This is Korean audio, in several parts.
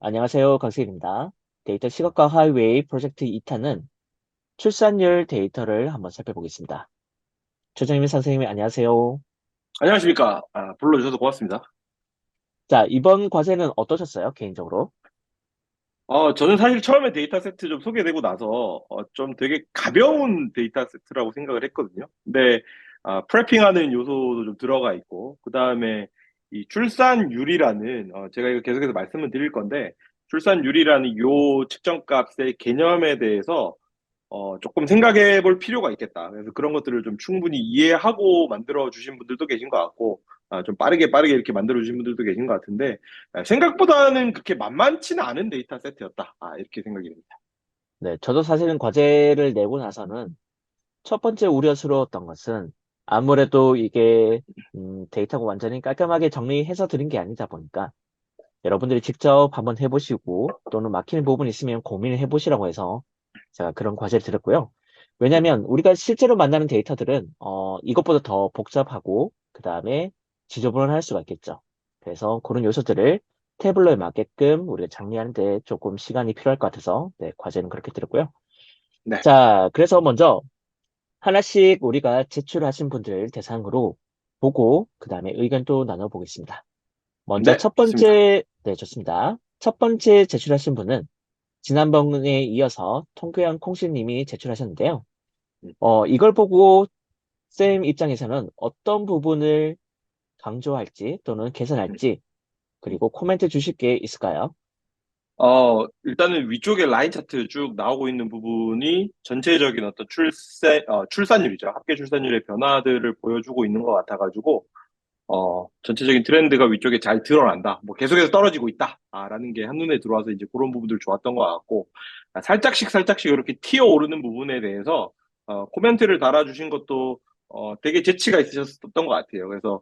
안녕하세요. 강세일입니다. 데이터 시각화 하이웨이 프로젝트 2탄은 출산율 데이터를 한번 살펴보겠습니다. 최정민 선생님, 안녕하세요. 안녕하십니까. 불러주셔서 고맙습니다. 자, 이번 과제는 어떠셨어요? 개인적으로? 저는 사실 처음에 데이터 세트 좀 소개되고 나서 좀 되게 가벼운 데이터 세트라고 생각을 했거든요. 근데 프레핑하는 요소도 좀 들어가 있고, 그 다음에 이 출산율이라는, 제가 이거 계속해서 말씀을 드릴 건데, 출산율이라는 요 측정값의 개념에 대해서 조금 생각해 볼 필요가 있겠다. 그래서 그런 것들을 좀 충분히 이해하고 만들어 주신 분들도 계신 것 같고, 좀 빠르게 이렇게 만들어 주신 분들도 계신 것 같은데, 생각보다는 그렇게 만만치는 않은 데이터 세트였다. 이렇게 생각이 됩니다. 네, 저도 사실은 과제를 내고 나서는 첫 번째 우려스러웠던 것은 아무래도 이게 데이터가 완전히 깔끔하게 정리해서 드린 게 아니다 보니까 여러분들이 직접 한번 해보시고 또는 막히는 부분이 있으면 고민을 해보시라고 해서 제가 그런 과제를 드렸고요. 왜냐하면 우리가 실제로 만나는 데이터들은 이것보다 더 복잡하고 그 다음에 지저분할 수가 있겠죠. 그래서 그런 요소들을 태블로에 맞게끔 우리가 정리하는 데 조금 시간이 필요할 것 같아서 네, 과제는 그렇게 드렸고요. 네, 자, 그래서 먼저 하나씩 우리가 제출하신 분들 대상으로 보고 그 다음에 의견도 나눠보겠습니다. 먼저 네, 첫 좋습니다. 번째, 네, 좋습니다. 첫 번째 제출하신 분은 지난번에 이어서 통교양 콩씨님이 제출하셨는데요. 음. 이걸 보고 쌤 입장에서는 어떤 부분을 강조할지 또는 개선할지 음. 그리고 코멘트 주실 게 있을까요? 일단은 위쪽에 라인 차트 쭉 나오고 있는 부분이 전체적인 어떤 출산율이죠. 합계 출산율의 변화들을 보여주고 있는 것 같아가지고, 전체적인 트렌드가 위쪽에 잘 드러난다. 뭐 계속해서 떨어지고 있다. 라는 게 한눈에 들어와서 이제 그런 부분들 좋았던 것 같고, 살짝씩 이렇게 튀어 오르는 부분에 대해서, 코멘트를 달아주신 것도, 되게 재치가 있으셨던 것 같아요. 그래서,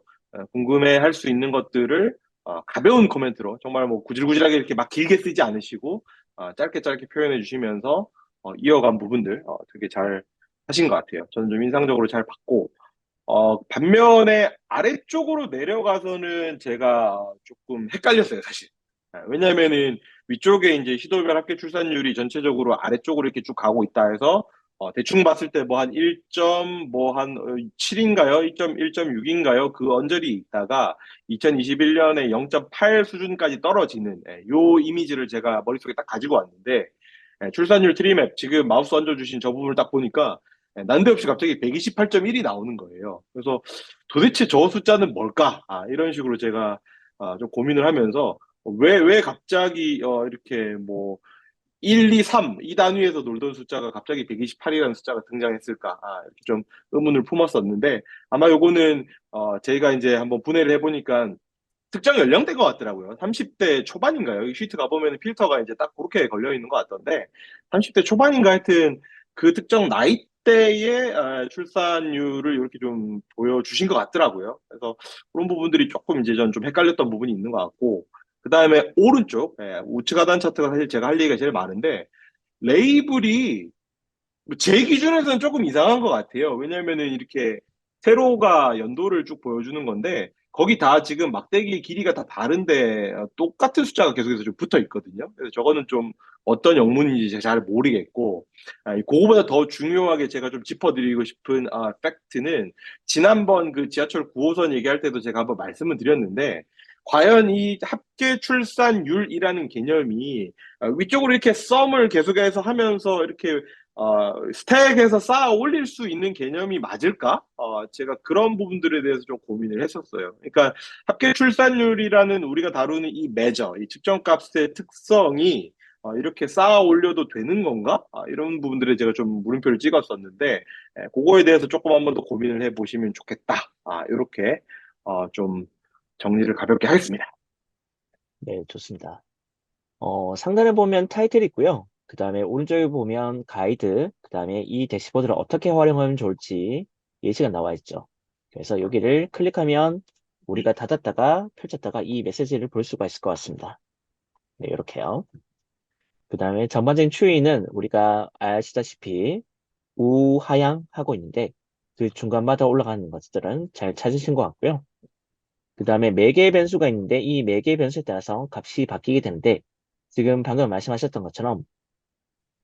궁금해 할 수 있는 것들을, 가벼운 코멘트로, 정말 뭐 구질구질하게 이렇게 막 길게 쓰지 않으시고, 짧게 표현해 주시면서, 이어간 부분들, 되게 잘 하신 것 같아요. 저는 좀 인상적으로 잘 봤고, 반면에 아래쪽으로 내려가서는 제가 조금 헷갈렸어요, 사실. 왜냐면은 위쪽에 이제 시도별 합계 출산율이 전체적으로 아래쪽으로 이렇게 쭉 가고 있다 해서 대충 봤을 때 뭐 한 1점 뭐 한 7인가요? 1.6인가요? 그 언저리 있다가 2021년에 0.8 수준까지 떨어지는 요 이미지를 제가 머릿속에 딱 가지고 왔는데 출산율 트리맵 지금 마우스 얹어주신 저 부분을 딱 보니까 난데없이 갑자기 128.1이 나오는 거예요. 그래서 도대체 저 숫자는 뭘까? 이런 식으로 제가 좀 고민을 하면서 왜 갑자기 이렇게 뭐 1, 2, 3 이 단위에서 놀던 숫자가 갑자기 128이라는 숫자가 등장했을까? 이렇게 좀 의문을 품었었는데 아마 요거는 저희가 이제 한번 분해를 해보니까 특정 연령대인 것 같더라고요. 30대 초반인가요? 이 시트 가보면 필터가 이제 딱 그렇게 걸려 있는 것 같던데, 30대 초반인가 하여튼 그 특정 나이대의 출산율을 이렇게 좀 보여주신 것 같더라고요. 그래서 그런 부분들이 조금 이제 전 좀 헷갈렸던 부분이 있는 것 같고, 그 다음에 오른쪽, 우측 하단 차트가 사실 제가 할 얘기가 제일 많은데, 레이블이 제 기준에서는 조금 이상한 것 같아요. 왜냐면은 이렇게 세로가 연도를 쭉 보여주는 건데, 거기 다 지금 막대기 길이가 다 다른데, 똑같은 숫자가 계속해서 좀 붙어 있거든요. 그래서 저거는 좀 어떤 영문인지 제가 잘 모르겠고, 그거보다 더 중요하게 제가 좀 짚어드리고 싶은, 팩트는, 지난번 그 지하철 9호선 얘기할 때도 제가 한번 말씀을 드렸는데, 과연 이 합계 출산율이라는 개념이 위쪽으로 이렇게 썸을 계속해서 하면서 이렇게 스택에서 쌓아 올릴 수 있는 개념이 맞을까? 제가 그런 부분들에 대해서 좀 고민을 했었어요. 그러니까 합계 출산율이라는 우리가 다루는 이 매저, 이 측정값의 특성이 이렇게 쌓아 올려도 되는 건가? 이런 부분들에 제가 좀 물음표를 찍었었는데, 그거에 대해서 조금 한번 더 고민을 해보시면 좋겠다. 이렇게 좀 정리를 가볍게 하겠습니다. 네, 좋습니다. 상단에 보면 타이틀이 있고요. 그 다음에 오른쪽에 보면 가이드, 그 다음에 이 대시보드를 어떻게 활용하면 좋을지 예시가 나와 있죠. 그래서 여기를 클릭하면 우리가 닫았다가 펼쳤다가 이 메시지를 볼 수가 있을 것 같습니다. 네, 이렇게요. 그 다음에 전반적인 추이는 우리가 아시다시피 우하향 하고 있는데 그 중간마다 올라가는 것들은 잘 찾으신 것 같고요. 그 다음에 매개 변수가 있는데 이 매개 변수에 따라서 값이 바뀌게 되는데 지금 방금 말씀하셨던 것처럼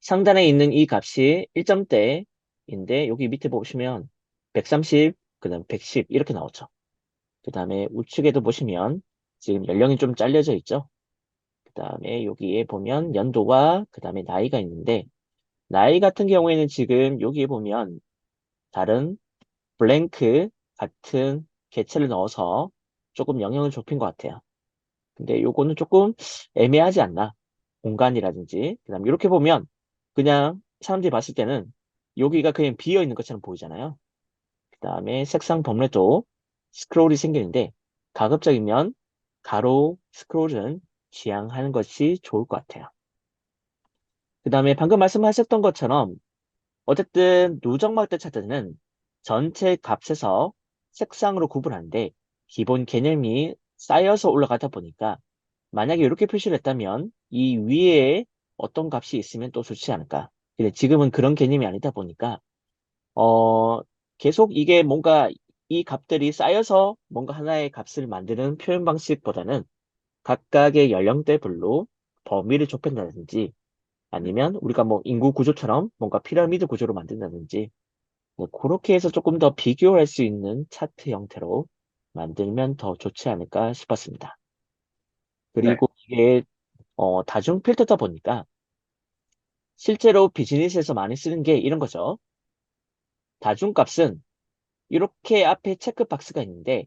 상단에 있는 이 값이 1점대인데 여기 밑에 보시면 130, 그다음 110 이렇게 나오죠. 그 다음에 우측에도 보시면 지금 연령이 좀 잘려져 있죠. 그 다음에 여기에 보면 연도가 그 다음에 나이가 있는데 나이 같은 경우에는 지금 여기에 보면 다른 블랭크 같은 개체를 넣어서 조금 영역을 좁힌 것 같아요. 근데 요거는 조금 애매하지 않나? 공간이라든지. 그다음 이렇게 보면 그냥 사람들이 봤을 때는 여기가 그냥 비어 있는 것처럼 보이잖아요. 그다음에 색상 범례도 스크롤이 생기는데 가급적이면 가로 스크롤은 지양하는 것이 좋을 것 같아요. 그다음에 방금 말씀하셨던 것처럼 어쨌든 누적막대 차트는 전체 값에서 색상으로 구분하는데 기본 개념이 쌓여서 올라가다 보니까 만약에 이렇게 표시를 했다면 이 위에 어떤 값이 있으면 또 좋지 않을까. 근데 지금은 그런 개념이 아니다 보니까 어 계속 이게 뭔가 이 값들이 쌓여서 뭔가 하나의 값을 만드는 표현 방식보다는 각각의 연령대별로 범위를 좁힌다든지 아니면 우리가 뭐 인구 구조처럼 뭔가 피라미드 구조로 만든다든지 뭐 그렇게 해서 조금 더 비교할 수 있는 차트 형태로 만들면 더 좋지 않을까 싶었습니다. 네. 그리고 이게 다중 필터다 보니까 실제로 비즈니스에서 많이 쓰는 게 이런 거죠. 다중값은 이렇게 앞에 체크박스가 있는데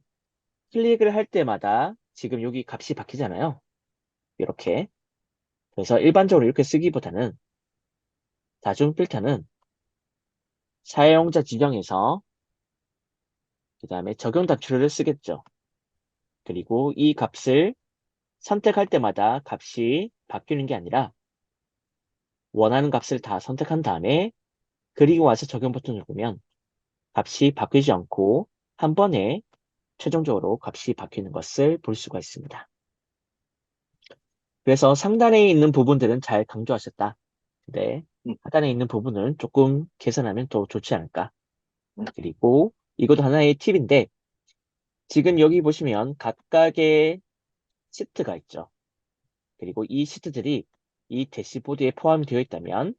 클릭을 할 때마다 지금 여기 값이 바뀌잖아요. 이렇게. 그래서 일반적으로 이렇게 쓰기보다는 다중 필터는 사용자 지정에서 그 다음에 적용 단추를 쓰겠죠. 그리고 이 값을 선택할 때마다 값이 바뀌는 게 아니라 원하는 값을 다 선택한 다음에 그리고 와서 적용 버튼을 누르면 값이 바뀌지 않고 한 번에 최종적으로 값이 바뀌는 것을 볼 수가 있습니다. 그래서 상단에 있는 부분들은 잘 강조하셨다. 근데 음, 하단에 있는 부분을 조금 개선하면 더 좋지 않을까. 음. 그리고 이것도 하나의 팁인데 지금 여기 보시면 각각의 시트가 있죠. 그리고 이 시트들이 이 대시보드에 포함이 되어 있다면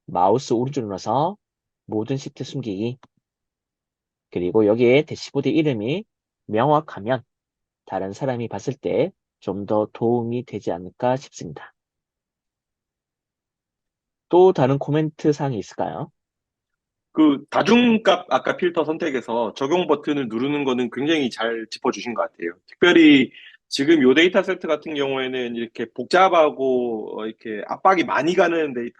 마우스 오른쪽 눌러서 모든 시트 숨기기 그리고 여기에 대시보드 이름이 명확하면 다른 사람이 봤을 때 좀 더 도움이 되지 않을까 싶습니다. 또 다른 코멘트 사항이 있을까요? 그 다중값 아까 필터 선택에서 적용 버튼을 누르는 거는 굉장히 잘 짚어주신 것 같아요. 특별히 지금 요 데이터 세트 같은 경우에는 이렇게 복잡하고 이렇게 압박이 많이 가는 데이터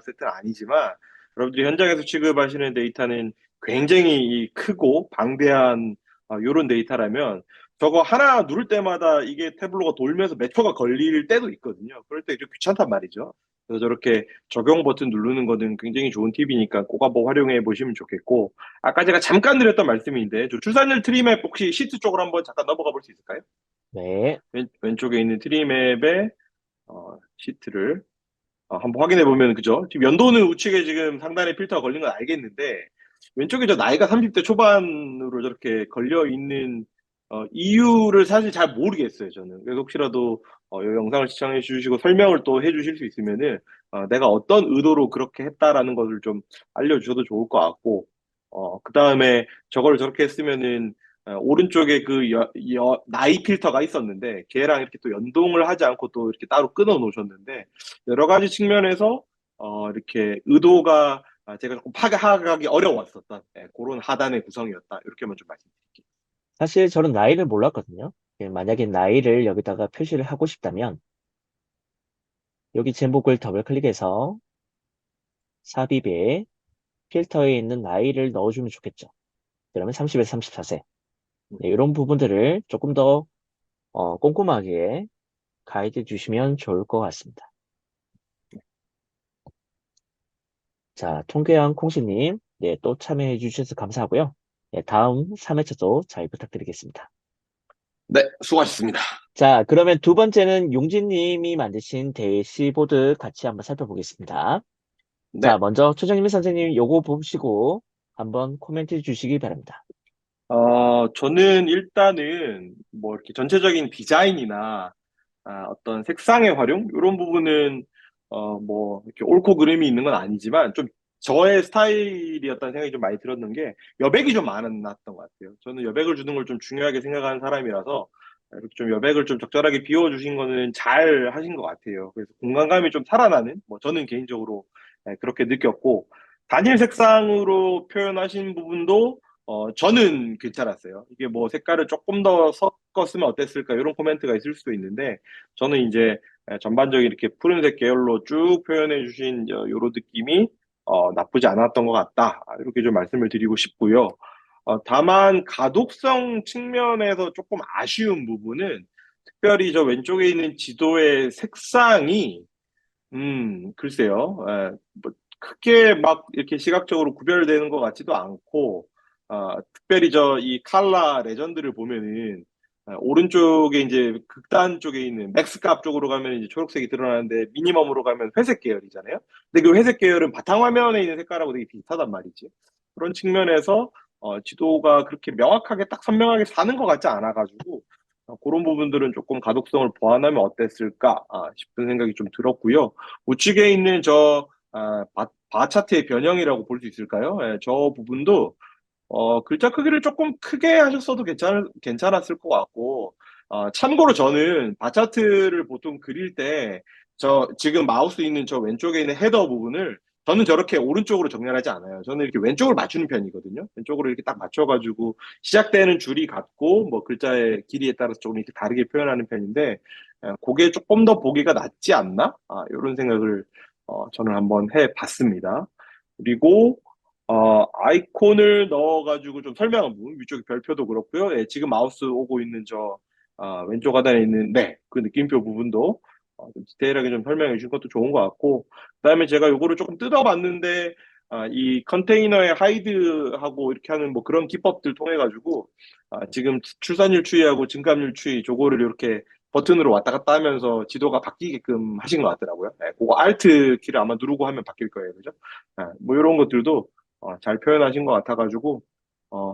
세트는 아니지만 여러분들이 현장에서 취급하시는 데이터는 굉장히 이 크고 방대한 요런 데이터라면 저거 하나 누를 때마다 이게 태블로가 돌면서 몇 초가 걸릴 때도 있거든요. 그럴 때 좀 귀찮단 말이죠. 그래서 저렇게 적용 버튼 누르는 거는 굉장히 좋은 팁이니까 꼭 한번 활용해 보시면 좋겠고, 아까 제가 잠깐 드렸던 말씀인데, 저 출산율 트리맵 혹시 시트 쪽으로 한번 잠깐 넘어가 볼 수 있을까요? 네, 왼쪽에 있는 트리맵의 시트를 한번 확인해 보면, 그죠? 지금 연도는 우측에 지금 상단에 필터가 걸린 건 알겠는데, 왼쪽에 저 나이가 30대 초반으로 저렇게 걸려 있는 이유를 사실 잘 모르겠어요, 저는. 그래서 혹시라도 이 영상을 시청해 주시고 설명을 또 해 주실 수 있으면은 내가 어떤 의도로 그렇게 했다라는 것을 좀 알려주셔도 좋을 것 같고, 그 다음에 저걸 저렇게 했으면은 오른쪽에 그 나이 필터가 있었는데 걔랑 이렇게 또 연동을 하지 않고 또 이렇게 따로 끊어 놓으셨는데 여러 가지 측면에서 이렇게 의도가 제가 조금 파악하기 어려웠었던 그런 하단의 구성이었다. 이렇게만 좀 말씀드릴게요. 사실 저는 나이를 몰랐거든요. 만약에 나이를 여기다가 표시를 하고 싶다면 여기 제목을 더블 클릭해서 삽입에 필터에 있는 나이를 넣어주면 좋겠죠. 그러면 30에서 34세. 네, 이런 부분들을 조금 더 꼼꼼하게 가이드 주시면 좋을 것 같습니다. 자, 통계형 콩씨님, 네, 또 참여해 주셔서 감사하고요. 네, 다음 3회차도 잘 부탁드리겠습니다. 네, 수고하셨습니다. 자, 그러면 두 번째는 용진님이 만드신 대시보드 같이 한번 살펴보겠습니다. 자, 네, 먼저 초정님 선생님 요거 보시고 한번 코멘트 주시기 바랍니다. 저는 일단은 뭐 이렇게 전체적인 디자인이나 어떤 색상의 활용 이런 부분은 뭐 이렇게 옳고 그름이 있는 건 아니지만 좀 저의 스타일이었다는 생각이 좀 많이 들었는 게 여백이 좀 많았던 것 같아요. 저는 여백을 주는 걸 좀 중요하게 생각하는 사람이라서 이렇게 좀 여백을 좀 적절하게 비워주신 거는 잘 하신 것 같아요. 그래서 공간감이 좀 살아나는 뭐 저는 개인적으로 그렇게 느꼈고 단일 색상으로 표현하신 부분도 저는 괜찮았어요. 이게 뭐 색깔을 조금 더 섞었으면 어땠을까 이런 코멘트가 있을 수도 있는데 저는 이제 전반적인 이렇게 푸른색 계열로 쭉 표현해 주신 요런 느낌이 나쁘지 않았던 것 같다. 이렇게 좀 말씀을 드리고 싶고요. 다만 가독성 측면에서 조금 아쉬운 부분은 특별히 저 왼쪽에 있는 지도의 색상이 글쎄요. 뭐 크게 막 이렇게 시각적으로 구별되는 것 같지도 않고, 특별히 저 이 칼라 레전드를 보면은, 오른쪽에 이제 극단 쪽에 있는 맥스 값 쪽으로 가면 이제 초록색이 드러나는데, 미니멈으로 가면 회색 계열이잖아요. 근데 그 회색 계열은 바탕화면에 있는 색깔하고 되게 비슷하단 말이지. 그런 측면에서, 지도가 그렇게 명확하게 딱 선명하게 사는 것 같지 않아가지고, 그런 부분들은 조금 가독성을 보완하면 어땠을까 싶은 생각이 좀 들었고요. 우측에 있는 바 차트의 변형이라고 볼 수 있을까요? 예, 저 부분도 글자 크기를 조금 크게 하셨어도 괜찮았을 것 같고, 참고로 저는 바 차트를 보통 그릴 때, 지금 마우스 있는 저 왼쪽에 있는 헤더 부분을 저는 저렇게 오른쪽으로 정렬하지 않아요. 저는 이렇게 왼쪽으로 맞추는 편이거든요. 왼쪽으로 이렇게 딱 맞춰가지고 시작되는 줄이 같고, 뭐 글자의 길이에 따라서 조금 이렇게 다르게 표현하는 편인데, 그게 조금 더 보기가 낫지 않나? 이런 생각을 저는 한번 해봤습니다. 그리고 아이콘을 넣어가지고 좀 설명한 부분, 위쪽에 별표도 그렇고요. 예, 지금 마우스 오고 있는 왼쪽 하단에 있는, 네, 그 느낌표 부분도 좀 디테일하게 좀 설명해 주신 것도 좋은 것 같고, 그다음에 제가 요거를 조금 뜯어봤는데, 이 컨테이너에 하이드하고 이렇게 하는 뭐 그런 기법들 통해가지고, 지금 출산율 추이하고 증감률 추이, 저거를 이렇게 버튼으로 왔다 갔다 하면서 지도가 바뀌게끔 하신 것 같더라고요. 네, 그거 Alt 키를 아마 누르고 하면 바뀔 거예요. 그죠? 뭐 이런 것들도 잘 표현하신 것 같아가지고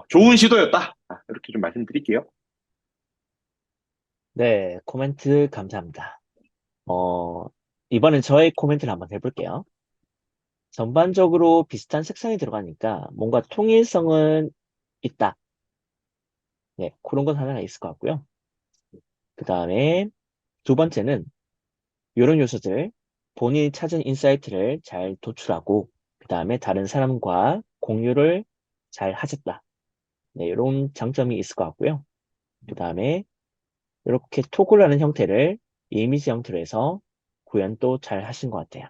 좋은 시도였다. 이렇게 좀 말씀드릴게요. 네, 코멘트 감사합니다. 어, 이번엔 저의 코멘트를 한번 해볼게요. 전반적으로 비슷한 색상이 들어가니까 뭔가 통일성은 있다. 네, 그런 건 하나가 있을 것 같고요. 그 다음에 두 번째는 이런 요소들, 본인이 찾은 인사이트를 잘 도출하고, 그 다음에 다른 사람과 공유를 잘 하셨다. 네, 이런 장점이 있을 것 같고요. 그 다음에 이렇게 토글하는 형태를 이미지 형태로 해서 구현도 잘 하신 것 같아요.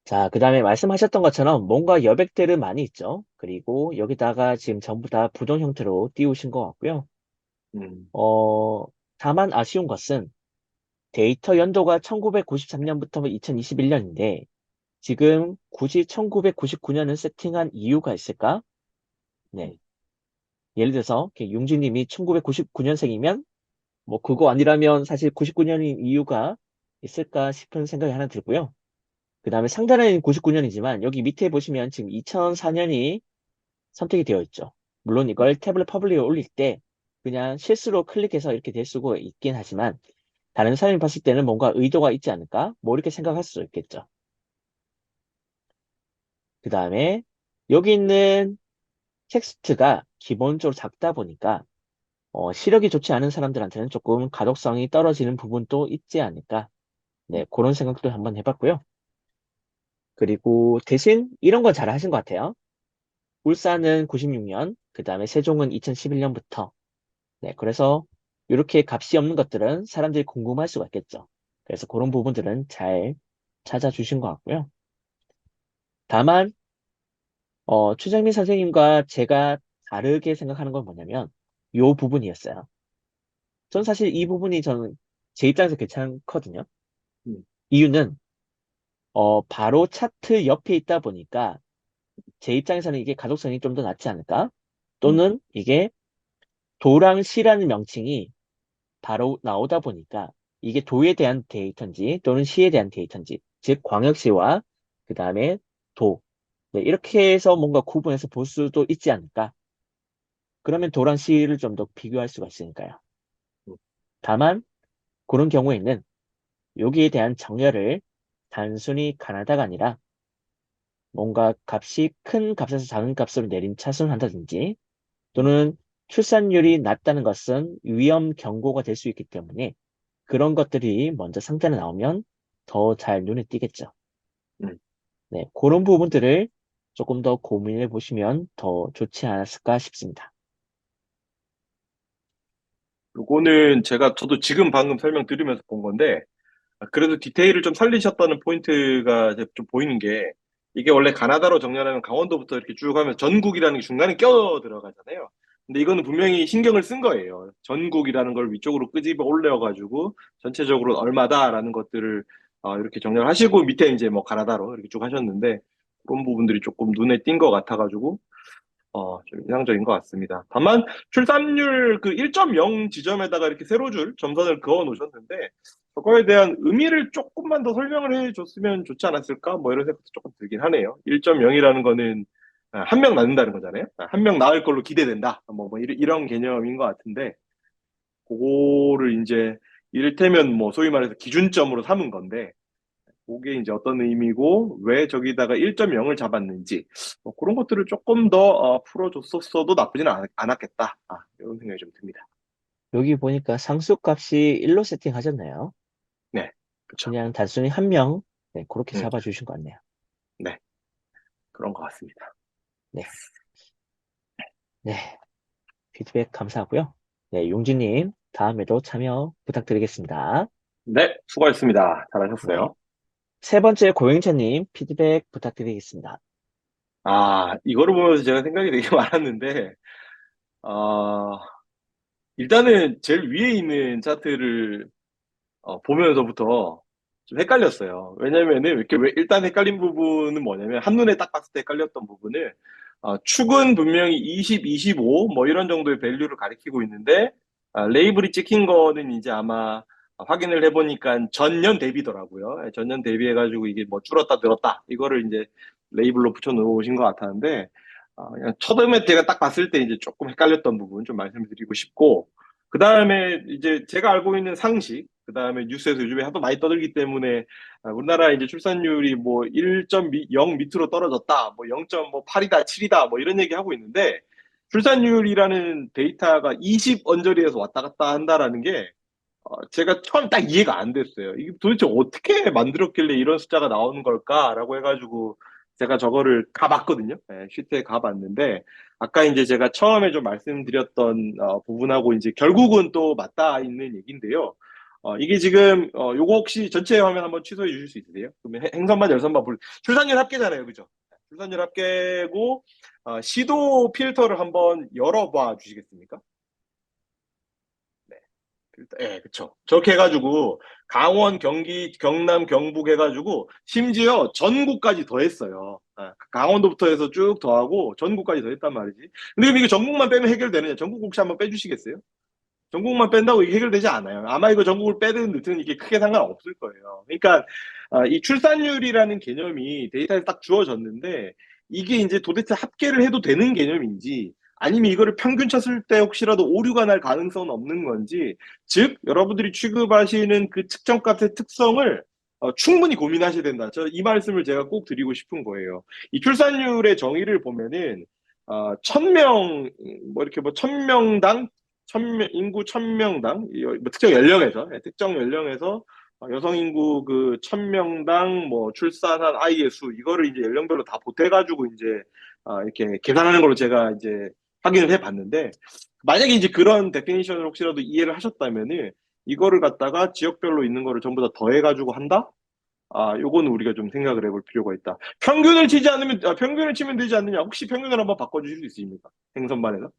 자, 그 다음에 말씀하셨던 것처럼 뭔가 여백들은 많이 있죠. 그리고 여기다가 지금 전부 다 부동 형태로 띄우신 것 같고요. 음, 어, 다만 아쉬운 것은 데이터 연도가 1993년부터 2021년인데 지금 굳이 1999년을 세팅한 이유가 있을까? 네. 음, 예를 들어서 융진님이 1999년생이면 뭐 그거 아니라면 사실 99년인 이유가 있을까 싶은 생각이 하나 들고요. 그 다음에 상단에는 99년이지만 여기 밑에 보시면 지금 2004년이 선택이 되어 있죠. 물론 이걸 태블릿 퍼블릭에 올릴 때 그냥 실수로 클릭해서 이렇게 될 수가 있긴 하지만 다른 사람이 봤을 때는 뭔가 의도가 있지 않을까? 뭐 이렇게 생각할 수 있겠죠. 그 다음에 여기 있는 텍스트가 기본적으로 작다 보니까 시력이 좋지 않은 사람들한테는 조금 가독성이 떨어지는 부분도 있지 않을까. 네, 그런 생각도 한번 해봤고요. 그리고 대신 이런 건 잘 하신 것 같아요. 울산은 96년, 그 다음에 세종은 2011년부터. 네, 그래서 이렇게 값이 없는 것들은 사람들이 궁금할 수가 있겠죠. 그래서 그런 부분들은 잘 찾아주신 것 같고요. 다만, 추정민 선생님과 제가 다르게 생각하는 건 뭐냐면, 이 부분이었어요. 전 사실 이 부분이 저는 제 입장에서 괜찮거든요. 음, 이유는, 바로 차트 옆에 있다 보니까 제 입장에서는 이게 가독성이 좀 더 낫지 않을까? 음, 또는 이게 도랑 시라는 명칭이 바로 나오다 보니까 이게 도에 대한 데이터인지 또는 시에 대한 데이터인지, 즉 광역시와 그 다음에 도. 네, 이렇게 해서 뭔가 구분해서 볼 수도 있지 않을까? 그러면 도랑 시를 좀 더 비교할 수가 있으니까요. 다만 그런 경우에는 여기에 대한 정렬을 단순히 가나다가 아니라 뭔가 값이 큰 값에서 작은 값으로 내린 차순을 한다든지 또는 출산율이 낮다는 것은 위험 경고가 될 수 있기 때문에 그런 것들이 먼저 상단에 나오면 더 잘 눈에 띄겠죠. 음. 네, 그런 부분들을 조금 더 고민해 보시면 더 좋지 않았을까 싶습니다. 요거는 저도 지금 방금 설명 들으면서 본 건데, 그래도 디테일을 좀 살리셨다는 포인트가 이제 좀 보이는 게, 이게 원래 가나다로 정렬하면 강원도부터 이렇게 쭉 하면 전국이라는 게 중간에 껴 들어가잖아요. 근데 이거는 분명히 신경을 쓴 거예요. 전국이라는 걸 위쪽으로 끄집어 올려가지고 전체적으로 얼마다라는 것들을 이렇게 정렬하시고 밑에 이제 뭐 가나다로 이렇게 쭉 하셨는데 그런 부분들이 조금 눈에 띈 것 같아가지고 좀 인상적인 것 같습니다. 다만 출산율 그 1.0 지점에다가 이렇게 세로줄 점선을 그어 놓으셨는데 그거에 대한 의미를 조금만 더 설명을 해줬으면 좋지 않았을까? 뭐 이런 생각도 조금 들긴 하네요. 1.0이라는 거는 한 명 낳는다는 거잖아요. 한 명 낳을 걸로 기대된다. 뭐 이런 개념인 것 같은데 그거를 이제 이를테면 뭐 소위 말해서 기준점으로 삼은 건데 그게 이제 어떤 의미고 왜 저기다가 1.0을 잡았는지 뭐 그런 것들을 조금 더 풀어줬었어도 나쁘지는 않았겠다. 이런 생각이 좀 듭니다. 여기 보니까 상수값이 1로 세팅하셨네요. 네, 그렇죠. 그냥 단순히 한 명, 네, 그렇게 음, 잡아주신 것 같네요. 네, 그런 것 같습니다. 네, 네, 피드백 감사하고요. 네, 용진님, 다음에도 참여 부탁드리겠습니다. 네, 수고하셨습니다. 네, 잘하셨어요. 세 번째 고영채님, 피드백 부탁드리겠습니다. 이거를 보면서 제가 생각이 되게 많았는데, 어, 일단은 제일 위에 있는 차트를 보면서부터 좀 헷갈렸어요. 왜냐면은 일단 헷갈린 부분은 뭐냐면 한눈에 딱 봤을 때 헷갈렸던 부분은 축은 분명히 20, 25 뭐 이런 정도의 밸류를 가리키고 있는데 레이블이 찍힌 거는 이제 아마 확인을 해보니까 전년 대비더라고요. 전년 대비해가지고 이게 뭐 줄었다 늘었다 이거를 이제 레이블로 붙여놓으신 것 같았는데 그냥 처음에 제가 딱 봤을 때 이제 조금 헷갈렸던 부분 좀 말씀드리고 싶고 그 다음에 이제 제가 알고 있는 상식, 그 다음에 뉴스에서 요즘에 하도 많이 떠들기 때문에 우리나라 이제 출산율이 뭐 1.0 밑으로 떨어졌다, 뭐 0.8이다, 7이다, 뭐 이런 얘기 하고 있는데 출산율이라는 데이터가 20 언저리에서 왔다 갔다 한다라는 게 제가 처음 딱 이해가 안 됐어요. 이게 도대체 어떻게 만들었길래 이런 숫자가 나오는 걸까라고 해가지고 제가 저거를 가봤거든요. 네, 슈트에 가봤는데 아까 이제 제가 처음에 좀 말씀드렸던 부분하고 이제 결국은 또 맞닿아 있는 얘기인데요. 이게 지금 요거 혹시 전체 화면 한번 취소해 주실 수 있으세요? 그러면 행선만 열선만 출산율 합계잖아요, 그죠? 출산율 합계고 시도 필터를 한번 열어봐 주시겠습니까? 네. 예, 그쵸. 저렇게 해가지고, 강원, 경기, 경남, 경북 해가지고, 심지어 전국까지 더했어요. 강원도부터 해서 쭉 더하고, 전국까지 더했단 말이지. 근데 그럼 이거 전국만 빼면 해결되느냐? 전국 혹시 한번 빼주시겠어요? 전국만 뺀다고 이게 해결되지 않아요. 아마 이거 전국을 빼든 넣든 이게 크게 상관없을 거예요. 그러니까, 이 출산율이라는 개념이 데이터에 딱 주어졌는데, 이게 이제 도대체 합계를 해도 되는 개념인지, 아니면 이거를 평균 쳤을 때 혹시라도 오류가 날 가능성은 없는 건지, 즉, 여러분들이 취급하시는 그 측정값의 특성을 충분히 고민하셔야 된다. 이 말씀을 제가 꼭 드리고 싶은 거예요. 이 출산율의 정의를 보면은, 1000명, 뭐 이렇게 뭐 1000명당 인구 1000명당 특정 연령에서 특정 연령에서 여성 인구 그 1000명당 뭐 출산한 아이의 수 이거를 이제 연령별로 다 보태가지고 이제 이렇게 계산하는 걸로 제가 이제 확인을 해봤는데 만약에 이제 그런 데피니션을 혹시라도 이해를 하셨다면은 이거를 갖다가 지역별로 있는 거를 전부 다 더해가지고 한다? 요거는 우리가 좀 생각을 해볼 필요가 있다. 평균을 치지 않으면 평균을 치면 되지 않느냐? 혹시 평균을 한번 바꿔주실 수 있습니까? 행선반에서?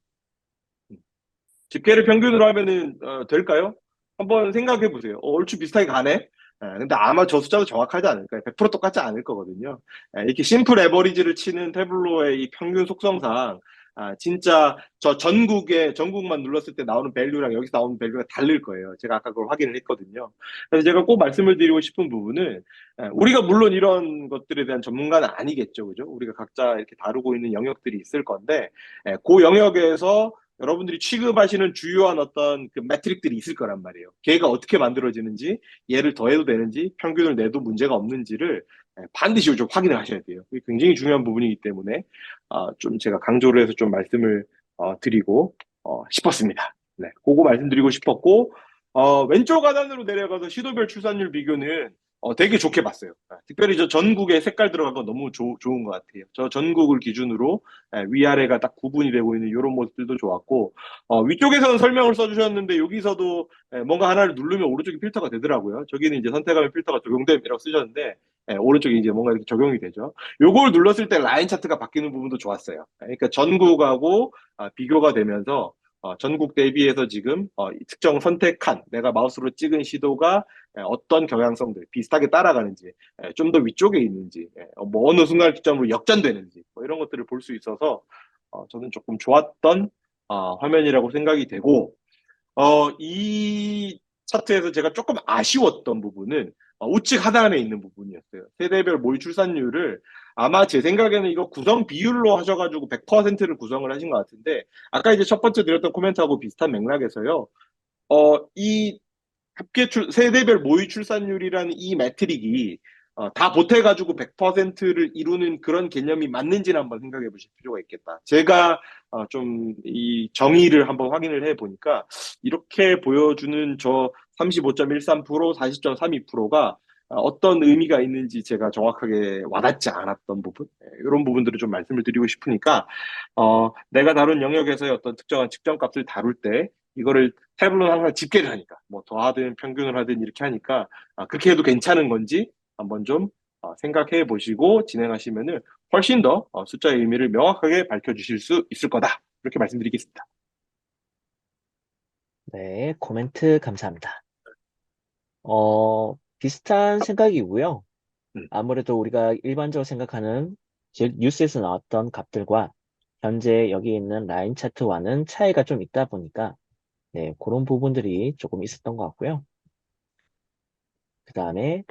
집계를 평균으로 하면은 될까요? 한번 생각해 보세요. 얼추 비슷하게 가네. 근데 아마 저 숫자도 정확하지 않을 거예요. 100% 똑같지 않을 거거든요. 이렇게 심플 에버리지를 치는 태블로의 이 평균 속성상 진짜 저 전국만 눌렀을 때 나오는 밸류랑 여기서 나오는 밸류가 다를 거예요. 제가 아까 그걸 확인을 했거든요. 그래서 제가 꼭 말씀을 드리고 싶은 부분은 우리가 물론 이런 것들에 대한 전문가는 아니겠죠, 그죠? 우리가 각자 이렇게 다루고 있는 영역들이 있을 건데 그 영역에서 여러분들이 취급하시는 주요한 어떤 그 매트릭들이 있을 거란 말이에요. 걔가 어떻게 만들어지는지, 얘를 더해도 되는지, 평균을 내도 문제가 없는지를 반드시 좀 확인을 하셔야 돼요. 이게 굉장히 중요한 부분이기 때문에 좀 제가 강조를 해서 좀 말씀을 드리고 싶었습니다. 네, 그거 말씀드리고 싶었고 왼쪽 하단으로 내려가서 시도별 출산율 비교는 되게 좋게 봤어요. 특별히 저 전국에 색깔 들어간 거 너무 좋은 것 같아요. 저 전국을 기준으로 위아래가 딱 구분이 되고 있는 이런 모습들도 좋았고, 위쪽에서는 설명을 써주셨는데 여기서도 뭔가 하나를 누르면 오른쪽이 필터가 되더라고요. 저기는 이제 선택하면 필터가 적용됨이라고 쓰셨는데, 오른쪽에 이제 뭔가 이렇게 적용이 되죠. 요걸 눌렀을 때 라인 차트가 바뀌는 부분도 좋았어요. 그러니까 전국하고 비교가 되면서 전국 대비해서 지금 특정 선택한 내가 마우스로 찍은 시도가 어떤 경향성들 비슷하게 따라가는지 좀 더 위쪽에 있는지 뭐 어느 순간 기점으로 역전되는지 뭐 이런 것들을 볼 수 있어서 저는 조금 좋았던 화면이라고 생각이 되고 이 차트에서 제가 조금 아쉬웠던 부분은 우측 하단에 있는 부분이었어요. 세대별 모의 출산율을 아마 제 생각에는 이거 구성 비율로 하셔가지고 100%를 구성을 하신 것 같은데 아까 이제 첫 번째 드렸던 코멘트하고 비슷한 맥락에서요. 이 세대별 모의 출산율이라는 이 매트릭이 다 보태가지고 100%를 이루는 그런 개념이 맞는지는 한번 생각해 보실 필요가 있겠다. 제가 좀 이 정의를 한번 확인을 해 보니까 이렇게 보여주는 저 35.13%, 40.32%가 어떤 의미가 있는지 제가 정확하게 와닿지 않았던 부분, 이런 부분들을 좀 말씀을 드리고 싶으니까, 내가 다룬 영역에서의 어떤 특정한 측정값을 다룰 때, 이거를 태블로는 항상 집계를 하니까 뭐 더하든 평균을 하든 이렇게 하니까 그렇게 해도 괜찮은 건지 한번 좀 생각해 보시고 진행하시면은 훨씬 더 숫자의 의미를 명확하게 밝혀주실 수 있을 거다. 이렇게 말씀드리겠습니다. 네, 코멘트 감사합니다. 비슷한 생각이고요. 음, 아무래도 우리가 일반적으로 생각하는, 즉, 뉴스에서 나왔던 값들과 현재 여기 있는 라인 차트와는 차이가 좀 있다 보니까, 네, 그런 부분들이 조금 있었던 것 같고요. 그 다음에,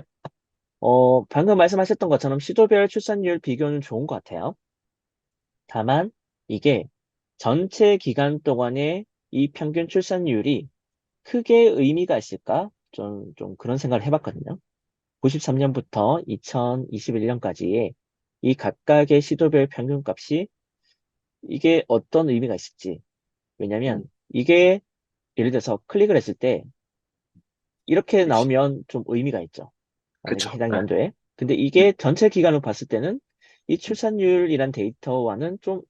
방금 말씀하셨던 것처럼 시도별 출산율 비교는 좋은 것 같아요. 다만, 이게 전체 기간 동안의 이 평균 출산율이 크게 의미가 있을까? 좀 그런 생각을 해봤거든요. 93년부터 2021년까지의 이 각각의 시도별 평균값이 이게 어떤 의미가 있을지. 왜냐면 음, 이게 예를 들어서 클릭을 했을 때 이렇게 그렇지. 나오면 좀 의미가 있죠. 만약에 그쵸. 해당 네. 연도에. 근데 음, 이게 전체 기간으로 봤을 때는 이 음, 출산율이란 데이터와는 좀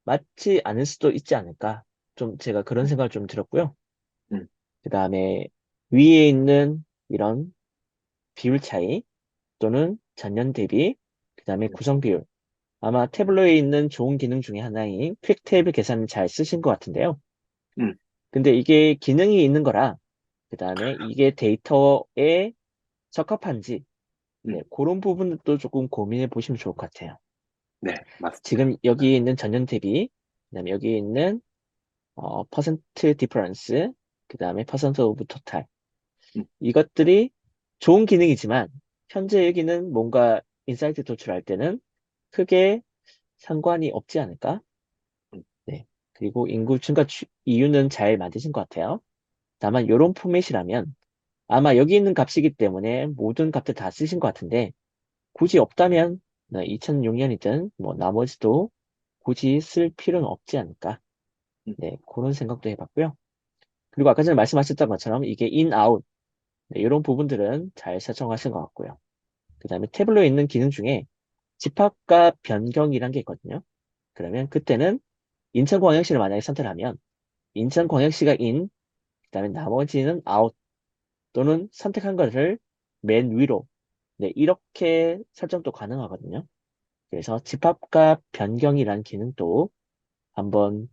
맞지 않을 수도 있지 않을까. 좀 제가 그런 음, 생각을 좀 들었고요. 음, 그 다음에 위에 있는 이런 비율 차이 또는 전년 대비, 그 다음에 구성 비율. 아마 태블로에 있는 좋은 기능 중에 하나인 퀵 테이블 계산을 잘 쓰신 것 같은데요. 음, 근데 이게 기능이 있는 거라, 그 다음에 이게 데이터에 적합한지, 네, 음. 그런 부분도 조금 고민해 보시면 좋을 것 같아요. 네, 맞습니다. 지금 여기 있는 전년 대비, 그 다음에 여기 있는, 퍼센트 디퍼런스, 그 다음에 퍼센트 오브 토탈. 음, 이것들이 좋은 기능이지만, 현재 여기는 뭔가 인사이트 도출할 때는 크게 상관이 없지 않을까? 음, 네. 그리고 인구 증가 이유는 잘 만드신 것 같아요. 다만 이런 포맷이라면 아마 여기 있는 값이기 때문에 모든 값들 다 쓰신 것 같은데 굳이 없다면 2006년이든 뭐 나머지도 굳이 쓸 필요는 없지 않을까. 음, 네, 그런 생각도 해봤고요. 그리고 아까 전에 말씀하셨던 것처럼 이게 인, 아웃 네, 이런 부분들은 잘 설정하신 것 같고요. 그 다음에 태블로에 있는 기능 중에 집합값 변경이란 게 있거든요. 그러면 그때는 인천광역시를 만약에 선택하면 인천광역시가 인, 그다음에 나머지는 아웃 또는 선택한 것을 맨 위로 네, 이렇게 설정도 가능하거든요. 그래서 집합값 변경이라는 기능도 한번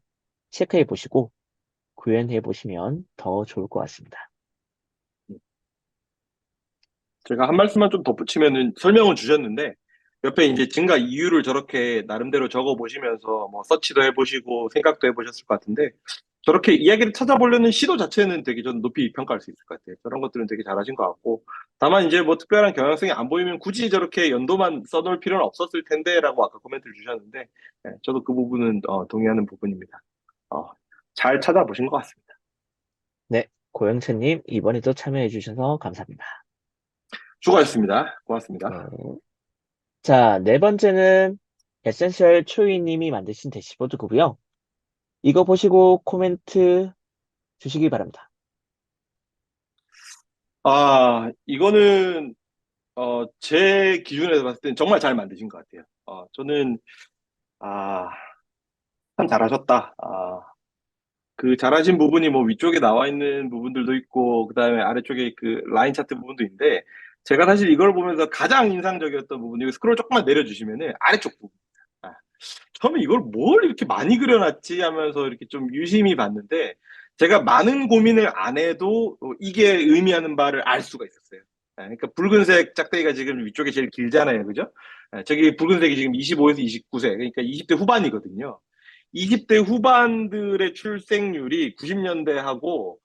체크해 보시고 구현해 보시면 더 좋을 것 같습니다. 음. 제가 한 말씀만 좀 덧붙이면은 설명은 주셨는데 옆에 이제 증가 이유를 저렇게 나름대로 적어 보시면서 뭐 서치도 해보시고 생각도 해보셨을 것 같은데 저렇게 이야기를 찾아보려는 시도 자체는 되게 좀 높이 평가할 수 있을 것 같아요. 그런 것들은 되게 잘하신 것 같고 다만 이제 뭐 특별한 경향성이 안 보이면 굳이 저렇게 연도만 써놓을 필요는 없었을 텐데라고 아까 코멘트를 주셨는데 저도 그 부분은 동의하는 부분입니다. 어, 잘 찾아보신 것 같습니다. 네, 고영채님, 이번에도 참여해주셔서 감사합니다. 수고하셨습니다. 고맙습니다. 네. 자, 네 번째는 에센셜 초이님이 만드신 대시보드고요. 이거 보시고 코멘트 주시기 바랍니다. 이거는, 제 기준에서 봤을 땐 정말 잘 만드신 것 같아요. 저는, 아, 참 잘하셨다. 그 잘하신 부분이 뭐 위쪽에 나와 있는 부분들도 있고, 그 다음에 아래쪽에 그 라인 차트 부분도 있는데, 제가 사실 이걸 보면서 가장 인상적이었던 부분이 스크롤 조금만 내려주시면은 아래쪽 부분. 아, 처음에 이걸 뭘 이렇게 많이 그려놨지 하면서 이렇게 좀 유심히 봤는데, 제가 많은 고민을 안 해도 이게 의미하는 바를 알 수가 있었어요. 그러니까 붉은색 짝대기가 지금 위쪽에 제일 길잖아요. 그죠? 저기 붉은색이 지금 25에서 29세, 그러니까 20대 후반이거든요. 20대 후반들의 출생률이 90년대하고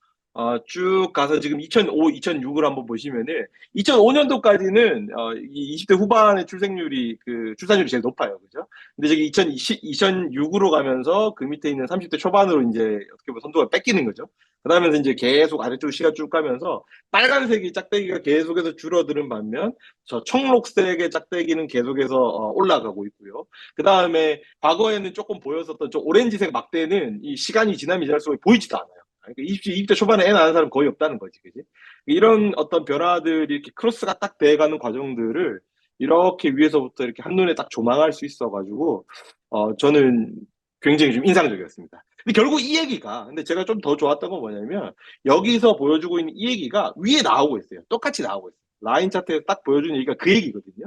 쭉 가서 지금 2005, 2006을 한번 보시면은 2005년도까지는 이 20대 후반의 출생률이 그 출산율이 제일 높아요. 그죠? 근데 저기 2006으로 가면서 그 밑에 있는 30대 초반으로 이제 어떻게 보면 선두가 뺏기는 거죠. 그러면서 이제 계속 아래쪽 시가 쭉 가면서 빨간색이 짝대기가 계속해서 줄어드는 반면 저 청록색의 짝대기는 계속해서 올라가고 있고요. 그 다음에 과거에는 조금 보였었던 저 오렌지색 막대는 이 시간이 지나면 지날수록 보이지도 않아요. 그러니까 20대 초반에 애 낳는 사람 거의 없다는 거지, 그지? 이런 어떤 변화들이 이렇게 크로스가 딱 돼가는 과정들을 이렇게 위에서부터 이렇게 한눈에 딱 조망할 수 있어가지고, 저는 굉장히 좀 인상적이었습니다. 근데 결국 이 얘기가, 근데 제가 좀 더 좋았던 건 뭐냐면, 여기서 보여주고 있는 이 얘기가 위에 나오고 있어요. 똑같이 나오고 있어요. 라인 차트에서 딱 보여주는 얘기가 그 얘기거든요.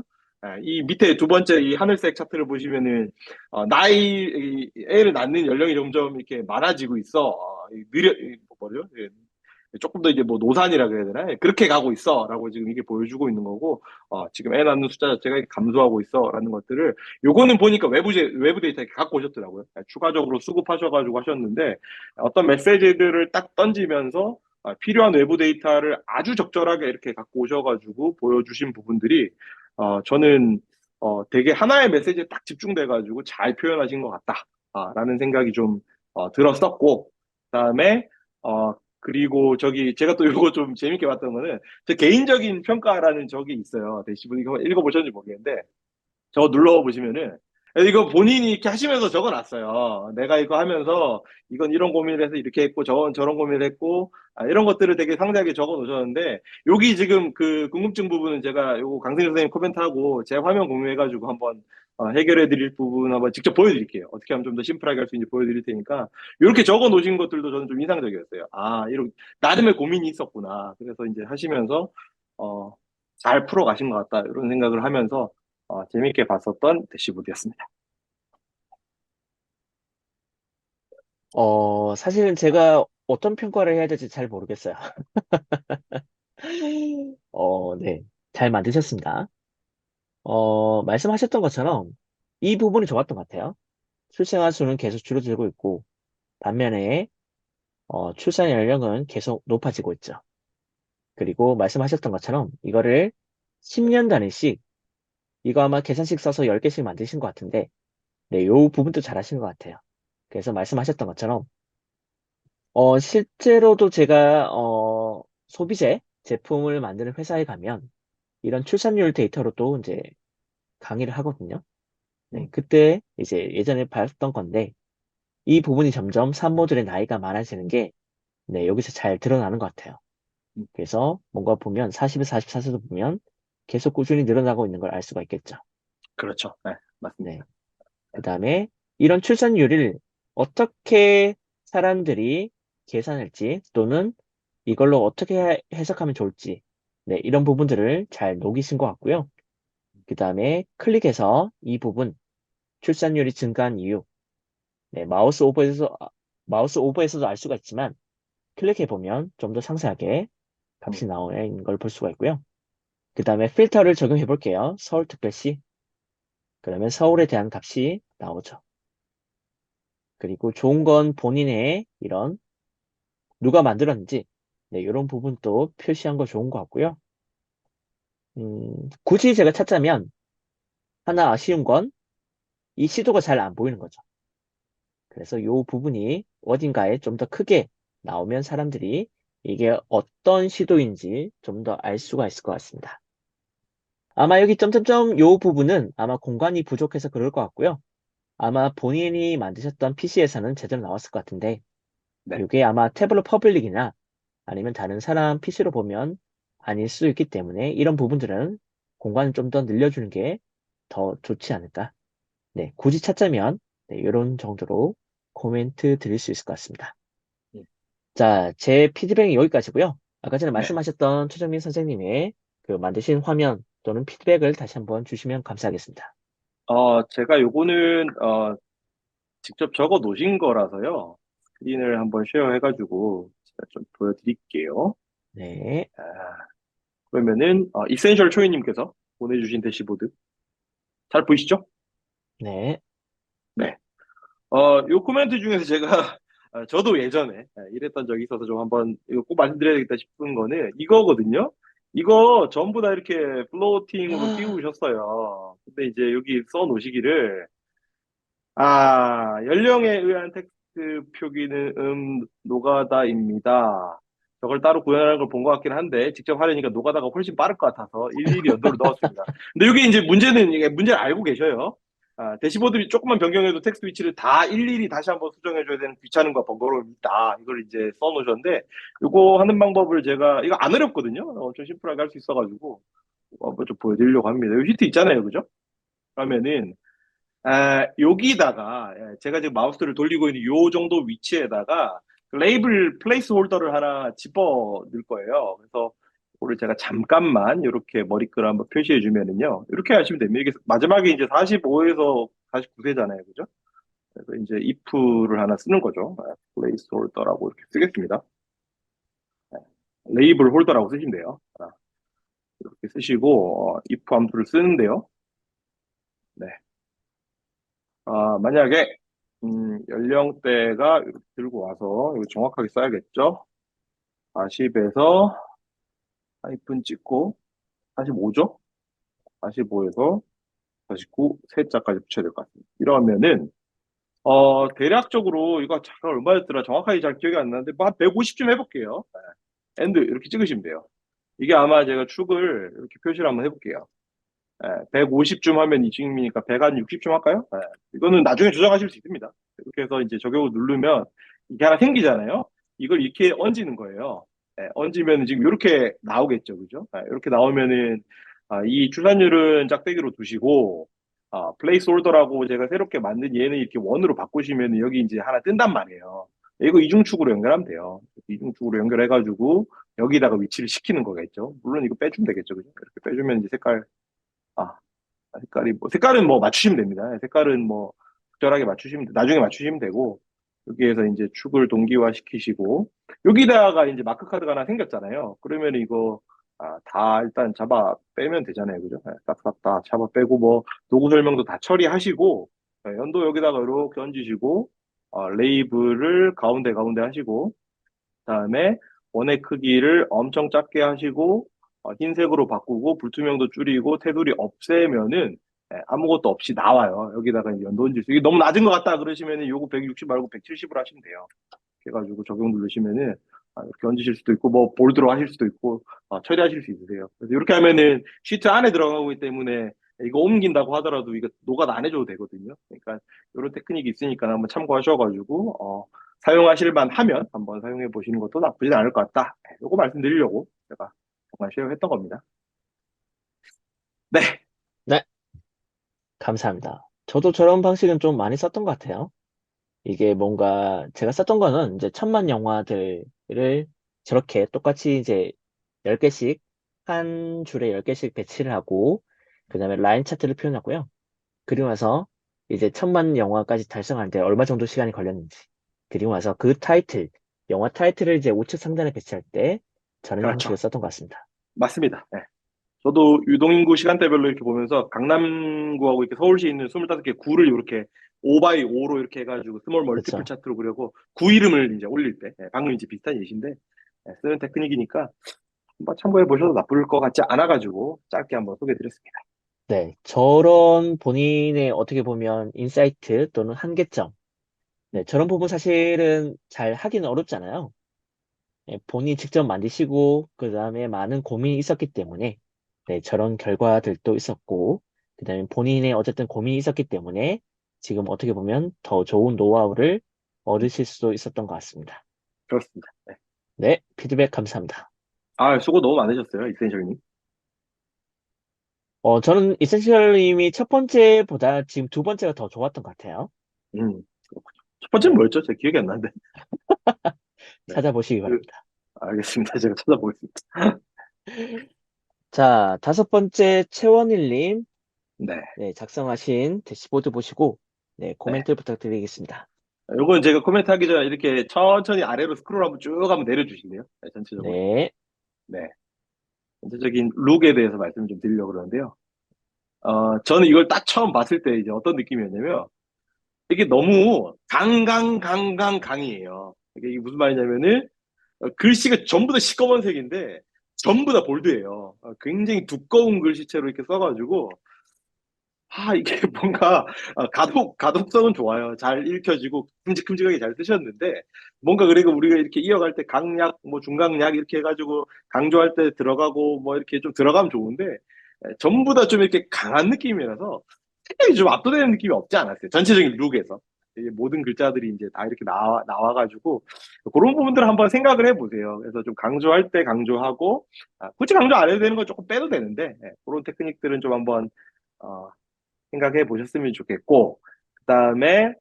이 밑에 두 번째 이 하늘색 차트를 보시면은 애를 낳는 연령이 점점 이렇게 많아지고 있어. 뭐죠? 예, 조금 더 이제 뭐 노산이라 그래야 되나? 예, 그렇게 가고 있어라고 지금 이게 보여주고 있는 거고, 지금 애 낳는 숫자 자체가 감소하고 있어라는 것들을 요거는 보니까 외부 데이터 이렇게 갖고 오셨더라고요. 추가적으로 수급하셔가지고 하셨는데 어떤 메시지들을 딱 던지면서 필요한 외부 데이터를 아주 적절하게 이렇게 갖고 오셔가지고 보여주신 부분들이 저는 되게 하나의 메시지에 딱 집중돼가지고 잘 표현하신 것 같다. 라는 생각이 좀 들었었고, 그다음에 그리고 저기 제가 또 이거 좀 재밌게 봤던 거는 제 개인적인 평가라는 적이 있어요. 대시분 이거 읽어보셨는지 모르겠는데 저거 눌러보시면은 이거 본인이 이렇게 하시면서 적어놨어요. 내가 이거 하면서 이건 이런 고민을 해서 이렇게 했고 저건 저런 고민을 했고 이런 것들을 되게 상세하게 적어 놓으셨는데 여기 지금 그 궁금증 부분은 제가 요거 강승일 선생님 코멘트하고 제 화면 공유해가지고 한번 해결해 드릴 부분 한번 직접 보여드릴게요. 어떻게 하면 좀 더 심플하게 할 수 있는지 보여드릴 테니까 이렇게 적어 놓으신 것들도 저는 좀 인상적이었어요. 이런 나름의 고민이 있었구나. 그래서 이제 하시면서 어, 잘 풀어 가신 것 같다. 이런 생각을 하면서 재밌게 봤었던 대시보드였습니다. 사실은 제가 어떤 평가를 해야 될지 잘 모르겠어요. 네. 잘 만드셨습니다. 말씀하셨던 것처럼 이 부분이 좋았던 것 같아요. 출생아 수는 계속 줄어들고 있고, 반면에, 출산 연령은 계속 높아지고 있죠. 그리고 말씀하셨던 것처럼 이거를 10년 단위씩, 이거 아마 계산식 써서 10개씩 만드신 것 같은데, 네, 요 부분도 잘 하신 것 같아요. 그래서 말씀하셨던 것처럼, 실제로도 제가, 소비재 제품을 만드는 회사에 가면 이런 출산율 데이터로도 이제 강의를 하거든요. 네, 그때 이제 예전에 봤던 건데, 이 부분이 점점 산모들의 나이가 많아지는 게, 네, 여기서 잘 드러나는 것 같아요. 그래서 뭔가 보면 40에서 44세도 보면 계속 꾸준히 늘어나고 있는 걸 알 수가 있겠죠. 그렇죠. 네, 맞습니다. 네. 그 다음에 이런 출산율을 어떻게 사람들이 계산할지 또는 이걸로 어떻게 해석하면 좋을지, 네, 이런 부분들을 잘 녹이신 것 같고요. 그 다음에 클릭해서 이 부분, 출산율이 증가한 이유, 네, 마우스 오버에서도 알 수가 있지만 클릭해보면 좀 더 상세하게 음, 값이 나오는 걸 볼 수가 있고요. 그 다음에 필터를 적용해 볼게요. 서울특별시. 그러면 서울에 대한 값이 나오죠. 그리고 좋은 건 본인의 이런 누가 만들었는지 네, 이런 부분도 표시한 거 좋은 것 같고요. 굳이 제가 찾자면 하나 아쉬운 건 이 시도가 잘 안 보이는 거죠. 그래서 이 부분이 어딘가에 좀 더 크게 나오면 사람들이 이게 어떤 시도인지 좀 더 알 수가 있을 것 같습니다. 아마 여기 점점점 요 부분은 아마 공간이 부족해서 그럴 것 같고요. 아마 본인이 만드셨던 PC에서는 제대로 나왔을 것 같은데, 네. 이게 아마 태블릿 퍼블릭이나 아니면 다른 사람 PC로 보면 아닐 수 있기 때문에 이런 부분들은 공간을 좀 더 늘려주는 게 더 좋지 않을까. 네, 굳이 찾자면 네, 이런 정도로 코멘트 드릴 수 있을 것 같습니다. 음. 자, 제 피드백이 여기까지고요. 아까 전에 네. 말씀하셨던 최정민 선생님의 그 만드신 화면 또는 피드백을 다시 한번 주시면 감사하겠습니다. 제가 요거는, 직접 적어 놓으신 거라서요. 스크린을 한번 쉐어해가지고, 제가 좀 보여드릴게요. 네, 아, 그러면은, 이센셜 초이님께서 보내주신 대시보드. 잘 보이시죠? 네, 네. 요 코멘트 중에서 제가, 저도 예전에 이랬던 적이 있어서 좀 한번 이거 꼭 말씀드려야겠다 싶은 거는 이거거든요. 이거 전부 다 이렇게 플로팅으로 띄우셨어요. 근데 이제 여기 써 놓으시기를, 연령에 의한 텍스트 표기는 노가다입니다. 저걸 따로 구현하는 걸 본 것 같긴 한데, 직접 하려니까 노가다가 훨씬 빠를 것 같아서 일일이 연도를 넣었습니다. 근데 여기 이제 문제는, 이게 문제를 알고 계셔요. 대시보드 조금만 변경해도 텍스트 위치를 다 일일이 다시 한번 수정해줘야 되는 귀찮음과 번거로움이 있다. 이걸 이제 써놓으셨는데, 이거 하는 방법을 제가, 이거 안 어렵거든요. 좀 심플하게 할 수 있어가지고, 한번 좀 보여드리려고 합니다. 여기 히트 있잖아요. 그죠? 그러면은, 여기다가 제가 지금 마우스를 돌리고 있는 요 정도 위치에다가 레이블 플레이스 홀더를 하나 집어 넣을 거예요. 그래서 이거를 제가 잠깐만 이렇게 머리글 한번 표시해 주면은요. 이렇게 하시면 됩니다. 이게 마지막에 이제 45에서 49세잖아요. 그죠? 그래서 이제 if를 하나 쓰는 거죠. 플레이스 홀더라고 이렇게 쓰겠습니다. 레이블 홀더라고 쓰시면 돼요. 이렇게 쓰시고 if 함수를 쓰는데요. 네. 만약에 연령대가 이렇게 들고 와서 이거 정확하게 써야겠죠? 40에서 하이픈 찍고 45죠? 45에서 49 세자까지 붙여야 될 것 같습니다. 이러면은 대략적으로 이거 잠깐 얼마였더라 정확하게 잘 기억이 안 나는데 뭐 한 150쯤 해볼게요. 엔드 이렇게 찍으시면 돼요. 이게 아마 제가 축을 이렇게 표시를 한번 해볼게요. 150쯤 하면 이쯤이니까 160쯤 할까요? 이거는 나중에 조정하실 수 있습니다. 이렇게 해서 이제 저격을 누르면 이게 하나 생기잖아요. 이걸 이렇게 얹는 거예요. 얹으면 지금 이렇게 나오겠죠. 그죠? 이렇게 나오면은 이 출산율은 짝대기로 두시고 플레이스 홀더라고 제가 새롭게 만든 얘는 이렇게 원으로 바꾸시면 여기 이제 하나 뜬단 말이에요. 이거 이중축으로 연결하면 돼요. 이중축으로 연결해가지고 여기다가 위치를 시키는 거겠죠. 물론 이거 빼주면 되겠죠. 그죠? 이렇게 빼주면 이제 아, 색깔은 뭐 맞추시면 됩니다. 색깔은 뭐 적절하게 맞추시면, 나중에 맞추시면 되고, 여기에서 이제 축을 동기화 시키시고, 여기다가 이제 마크 카드가 하나 생겼잖아요. 그러면 이거, 다 일단 잡아 빼면 되잖아요. 그죠? 싹싹 다 잡아 빼고, 뭐, 도구 설명도 다 처리하시고, 연도 여기다가 이렇게 얹으시고, 레이블을 가운데 하시고, 그다음에 원의 크기를 엄청 작게 하시고 흰색으로 바꾸고 불투명도 줄이고 테두리 없애면은 아무것도 없이 나와요. 여기다가 이제 연도 얹을 수. 이게 너무 낮은 것 같다 그러시면은 요거 160 말고 170으로 하시면 돼요. 그래가지고 적용 누르시면은 이렇게 얹으실 수도 있고 뭐 볼드로 하실 수도 있고 처리하실 수 있으세요. 그래서 이렇게 하면은 시트 안에 들어가기 때문에 이거 옮긴다고 하더라도 이거 노가다 안 해줘도 되거든요. 그러니까 이런 테크닉이 있으니까 한번 참고하셔가지고 사용하실 만하면 한번 사용해 보시는 것도 나쁘진 않을 것 같다. 요거 말씀드리려고 제가 정말 쉐어했던 겁니다. 네, 네, 감사합니다. 저도 저런 방식은 좀 많이 썼던 것 같아요. 이게 뭔가 제가 썼던 거는 이제 천만 영화들을 저렇게 똑같이 이제 10개씩 한 줄에 10개씩 배치를 하고 그다음에 라인 차트를 표현하고요. 그리고 나서 이제 천만 영화까지 달성하는데 얼마 정도 시간이 걸렸는지 그리고 나서 그 타이틀 영화 타이틀을 이제 우측 상단에 배치할 때 저런 그렇죠. 형식을 썼던 것 같습니다. 맞습니다. 네. 저도 유동인구 시간대별로 이렇게 보면서 강남구하고 이렇게 서울시에 있는 25개 구를 이렇게 5 x 5로 이렇게 해가지고 스몰 멀티플 그렇죠. 차트로 그려고 구 이름을 이제 올릴 때 방금 이제 비슷한 예시인데 쓰는 테크닉이니까 한번 참고해 보셔도 나쁠 것 같지 않아가지고 짧게 한번 소개해 드렸습니다. 네, 저런 본인의 어떻게 보면 인사이트 또는 한계점 네, 저런 부분 사실은 잘 하기는 어렵잖아요. 예, 본인이 직접 만드시고 그 다음에 많은 고민이 있었기 때문에 네, 저런 결과들도 있었고 그 다음에 본인의 어쨌든 고민이 있었기 때문에 지금 어떻게 보면 더 좋은 노하우를 얻으실 수도 있었던 것 같습니다. 그렇습니다. 네. 네, 피드백 감사합니다. 아, 수고 너무 많으셨어요, 이센셜님. 저는 이센셜님이 첫 번째보다 지금 두 번째가 더 좋았던 것 같아요. 그렇군요. 첫 번째는 네, 뭐였죠? 제 기억이 안 나는데. 네. 찾아보시기 그, 바랍니다. 알겠습니다. 제가 찾아보겠습니다. 자, 다섯 번째 최원일님, 네. 네, 작성하신 대시보드 보시고 네, 네. 코멘트 부탁드리겠습니다. 요건 제가 코멘트 하기 전에 이렇게 천천히 아래로 스크롤 한번 쭉 한번 내려주실래요? 네, 전체적으로. 네, 네. 전체적인 룩에 대해서 말씀을 좀 드리려고 그러는데요. 저는 이걸 딱 처음 봤을 때 이제 어떤 느낌이었냐면, 이게 너무 강이에요. 이게 무슨 말이냐면은, 글씨가 전부 다 시꺼먼색인데, 전부 다 볼드예요. 굉장히 두꺼운 글씨체로 이렇게 써가지고, 이게 뭔가, 가독성은 좋아요. 잘 읽혀지고, 큼직큼직하게 잘 쓰셨는데, 뭔가 그리고 우리가 이렇게 이어갈 때 강약, 뭐 중강약 이렇게 해가지고, 강조할 때 들어가고, 뭐 이렇게 좀 들어가면 좋은데, 전부 다 좀 이렇게 강한 느낌이라서, 색깔이 좀 압도되는 느낌이 없지 않았어요. 전체적인 룩에서. 이게 모든 글자들이 이제 다 이렇게 나와가지고, 그런 부분들을 한번 생각을 해보세요. 그래서 좀 강조할 때 강조하고, 굳이 강조 안 해도 되는 건 조금 빼도 되는데, 그런 테크닉들은 좀 한번, 어, 생각해 보셨으면 좋겠고, 그 다음에,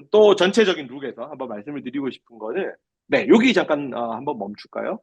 또 전체적인 룩에서 한번 말씀을 드리고 싶은 거는, 네, 여기 잠깐, 한번 멈출까요?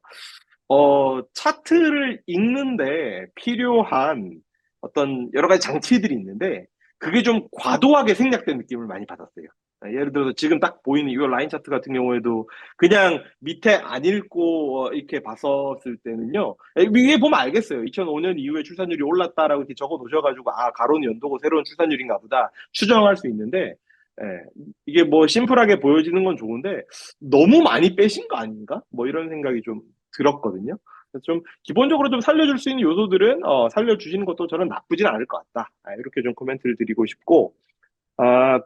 차트를 읽는데 필요한 어떤 여러 가지 장치들이 있는데, 그게 좀 과도하게 생략된 느낌을 많이 받았어요. 예를 들어서 지금 딱 보이는 이 라인 차트 같은 경우에도 그냥 밑에 안 읽고 이렇게 봤었을 때는요. 위에 보면 알겠어요. 2005년 이후에 출산율이 올랐다라고 이렇게 적어 놓으셔가지고 가로는 연도고 새로운 출산율인가 보다 추정할 수 있는데, 예, 이게 뭐 심플하게 보여지는 건 좋은데 너무 많이 빼신 거 아닌가? 뭐 이런 생각이 좀 들었거든요. 그래서 좀 기본적으로 좀 살려줄 수 있는 요소들은 살려주시는 것도 저는 나쁘진 않을 것 같다. 이렇게 좀 코멘트를 드리고 싶고,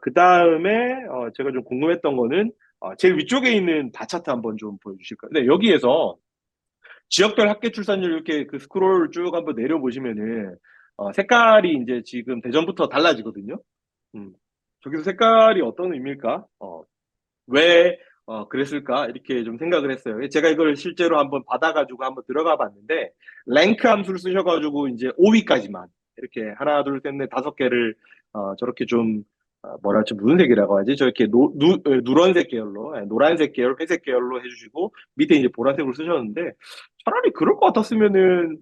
그 다음에 제가 좀 궁금했던 거는 제일 위쪽에 있는 바 차트 한번 좀 보여주실까요? 네, 여기에서 지역별 합계 출산율 이렇게 그 스크롤 쭉 한번 내려보시면은 색깔이 이제 지금 대전부터 달라지거든요. 음. 저기서 색깔이 어떤 의미일까? 왜 그랬을까? 이렇게 좀 생각을 했어요. 제가 이걸 실제로 한번 받아가지고 한번 들어가 봤는데, 랭크 함수를 쓰셔가지고 이제 5위까지만, 이렇게 하나, 둘, 셋, 넷, 다섯 개를, 저렇게 좀, 뭐라 지 무슨 색이라고 하지? 저렇게 누런색 계열로, 노란색 계열, 회색 계열로 해주시고, 밑에 이제 보라색으로 쓰셨는데, 차라리 그럴 것 같았으면은,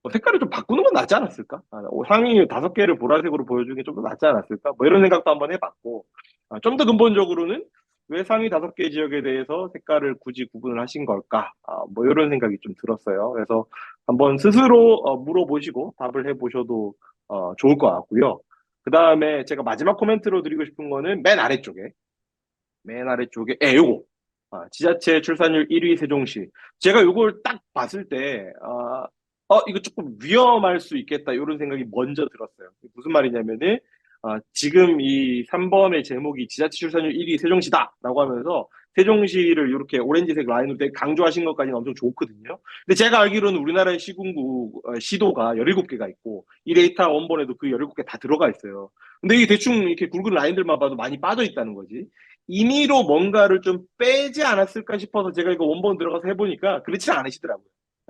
색깔을 좀 바꾸는 건 낫지 않았을까? 상위 다섯 개를 보라색으로 보여주는 게 좀 더 낫지 않았을까? 뭐 이런 생각도 한번 해봤고, 좀 더 근본적으로는 왜 상위 다섯 개 지역에 대해서 색깔을 굳이 구분을 하신 걸까? 뭐 이런 생각이 좀 들었어요. 그래서 한번 스스로 물어보시고 답을 해보셔도 좋을 것 같고요. 그 다음에 제가 마지막 코멘트로 드리고 싶은 거는 맨 아래쪽에, 요거. 지자체 출산율 1위 세종시. 제가 요걸 딱 봤을 때, 이거 조금 위험할 수 있겠다, 이런 생각이 먼저 들었어요. 무슨 말이냐면은, 지금 이 3번의 제목이 지자체 출산율 1위 세종시다라고 하면서, 세종시를 이렇게 오렌지색 라인으로 되게 강조하신 것까지는 엄청 좋거든요. 근데 제가 알기로는 우리나라의 시군구, 시도가 17개가 있고, 이 데이터 원본에도 그 17개 다 들어가 있어요. 근데 이게 대충 이렇게 굵은 라인들만 봐도 많이 빠져 있다는 거지. 임의로 뭔가를 좀 빼지 않았을까 싶어서 제가 이거 원본 들어가서 해보니까 그렇지 않으시더라고요.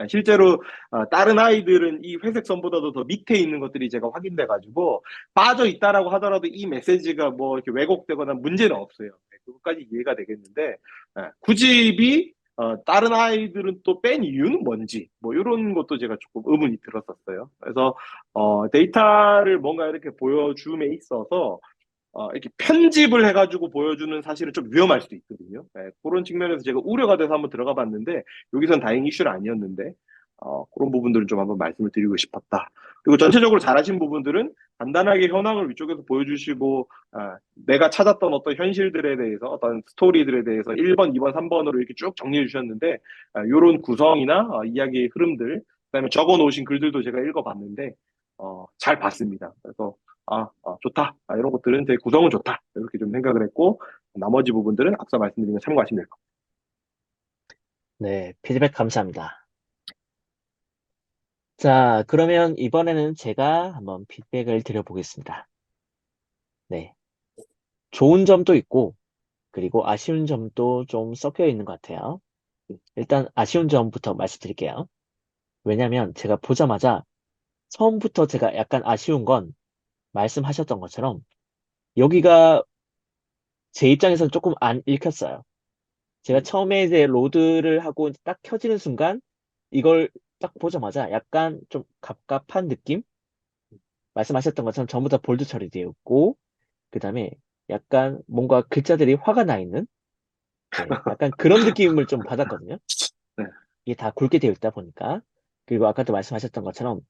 실제로 다른 아이들은 이 회색 선보다도 더 밑에 있는 것들이 제가 확인돼가지고 빠져 있다라고 하더라도 이 메시지가 뭐 이렇게 왜곡되거나 문제는 없어요. 그것까지 이해가 되겠는데, 굳이 다른 아이들은 또 뺀 이유는 뭔지 뭐 이런 것도 제가 조금 의문이 들었었어요. 그래서 데이터를 뭔가 이렇게 보여줌에 있어서 이렇게 편집을 해가지고 보여주는 사실은 좀 위험할 수도 있거든요. 그런 측면에서 제가 우려가 돼서 한번 들어가 봤는데, 여기선 다행히 이슈는 아니었는데, 그런 부분들은 좀 한번 말씀을 드리고 싶었다. 그리고 전체적으로 잘하신 부분들은 간단하게 현황을 위쪽에서 보여주시고, 내가 찾았던 어떤 현실들에 대해서, 어떤 스토리들에 대해서 1번, 2번, 3번으로 이렇게 쭉 정리해 주셨는데, 이런 구성이나 이야기의 흐름들, 그다음에 적어 놓으신 글들도 제가 읽어봤는데, 잘 봤습니다. 그래서 좋다. 이런 것들은 되게 구성은 좋다. 이렇게 좀 생각을 했고, 나머지 부분들은 앞서 말씀드린 거 참고하시면 될 것 네, 피드백 감사합니다. 자, 그러면 이번에는 제가 한번 피드백을 드려보겠습니다. 네, 좋은 점도 있고, 그리고 아쉬운 점도 좀 섞여 있는 것 같아요. 일단 아쉬운 점부터 말씀드릴게요. 왜냐면 제가 보자마자 처음부터 제가 약간 아쉬운 건 말씀하셨던 것처럼 여기가 제 입장에서는 조금 안 읽혔어요. 제가 같아요. 처음에 이제 로드를 하고 이제 딱 켜지는 순간 이걸 딱 보자마자 약간 좀 갑갑한 느낌? 말씀하셨던 것처럼 전부 다 볼드 처리되어 있고 그 다음에 약간 뭔가 글자들이 화가 나 있는 네, 약간 그런 느낌을 좀 받았거든요. 네. 이게 다 굵게 되어 있다 보니까 그리고 아까도 말씀하셨던 것처럼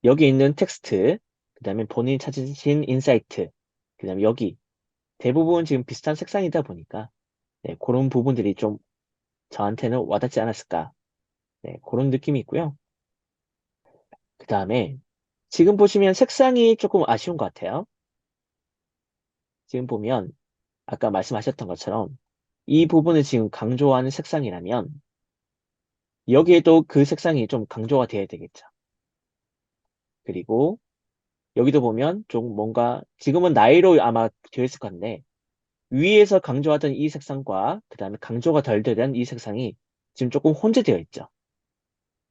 여기 있는 텍스트 그 다음에 본인이 찾으신 인사이트 그 다음에 여기 대부분 지금 비슷한 색상이다 보니까 네, 그런 부분들이 좀 저한테는 와닿지 않았을까 네, 그런 느낌이 있고요. 그 다음에 지금 보시면 색상이 조금 아쉬운 것 같아요. 지금 보면 아까 말씀하셨던 것처럼 이 부분을 지금 강조하는 색상이라면 여기에도 그 색상이 좀 강조가 돼야 되겠죠. 그리고 여기도 보면 좀 뭔가 지금은 나이로 아마 되어 있을 건데 위에서 강조하던 이 색상과 그 다음에 강조가 덜 되던 이 색상이 지금 조금 혼재되어 있죠.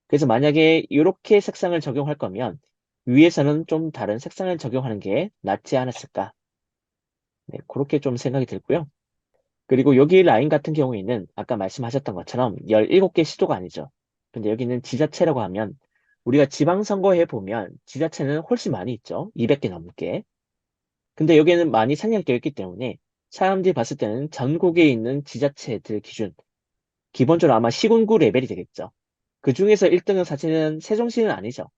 그래서 만약에 이렇게 색상을 적용할 거면 위에서는 좀 다른 색상을 적용하는 게 낫지 않았을까. 네, 그렇게 좀 생각이 들고요. 그리고 여기 라인 같은 경우에는 아까 말씀하셨던 것처럼 17개 시도가 아니죠. 근데 여기는 지자체라고 하면 우리가 지방선거에 보면 지자체는 훨씬 많이 있죠. 200개 넘게. 근데 여기는 많이 상향되어 있기 때문에 사람들이 봤을 때는 전국에 있는 지자체들 기준, 기본적으로 아마 시군구 레벨이 되겠죠. 그 중에서 1등은 사실은 세종시는 아니죠.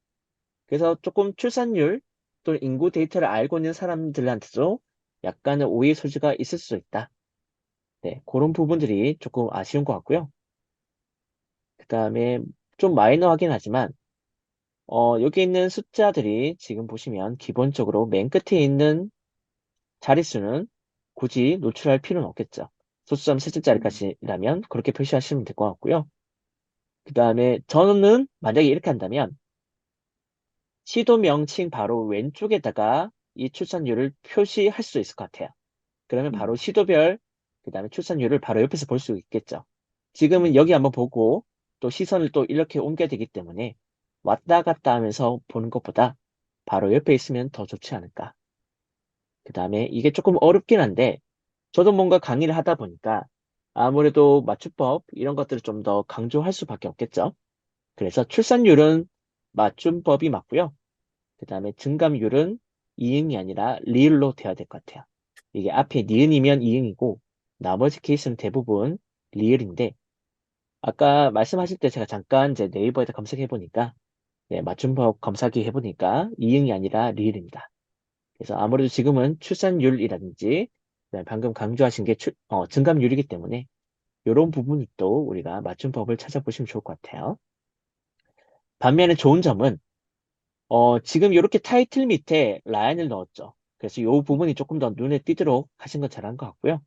그래서 조금 출산율 또는 인구 데이터를 알고 있는 사람들한테도 약간의 오해 소지가 있을 수 있다. 네, 그런 부분들이 조금 아쉬운 것 같고요. 그 다음에 좀 마이너하긴 하지만 여기 있는 숫자들이 지금 보시면 기본적으로 맨 끝에 있는 자릿수는 굳이 노출할 필요는 없겠죠. 소수점 세 음. 줄짜리까지라면 그렇게 표시하시면 될 것 같고요. 그 다음에 저는 만약에 이렇게 한다면 시도 명칭 바로 왼쪽에다가 이 출산율을 표시할 수 있을 것 같아요. 그러면 바로 음. 시도별, 그 다음에 출산율을 바로 옆에서 볼 수 있겠죠. 지금은 음. 여기 한번 보고 또 시선을 또 이렇게 옮겨야 되기 때문에 왔다 갔다 하면서 보는 것보다 바로 옆에 있으면 더 좋지 않을까. 그 다음에 이게 조금 어렵긴 한데 저도 뭔가 강의를 하다 보니까 아무래도 맞춤법 이런 것들을 좀 더 강조할 수밖에 없겠죠. 그래서 출산율은 맞춤법이 맞고요. 그 다음에 증감률은 이응이 아니라 리을로 돼야 될 것 같아요. 이게 앞에 니은이면 이응이고 나머지 케이스는 대부분 리을인데 아까 말씀하실 때 제가 잠깐 이제 네이버에다 검색해 보니까 네, 맞춤법 검사기 해보니까 이응이 아니라 리을입니다. 그래서 아무래도 지금은 출산율이라든지 그다음에 방금 강조하신 게 증감률이기 때문에 이런 부분이 또 우리가 맞춤법을 찾아보시면 좋을 것 같아요. 반면에 좋은 점은 지금 이렇게 타이틀 밑에 라인을 넣었죠. 그래서 이 부분이 조금 더 눈에 띄도록 하신 건 잘한 것 같고요.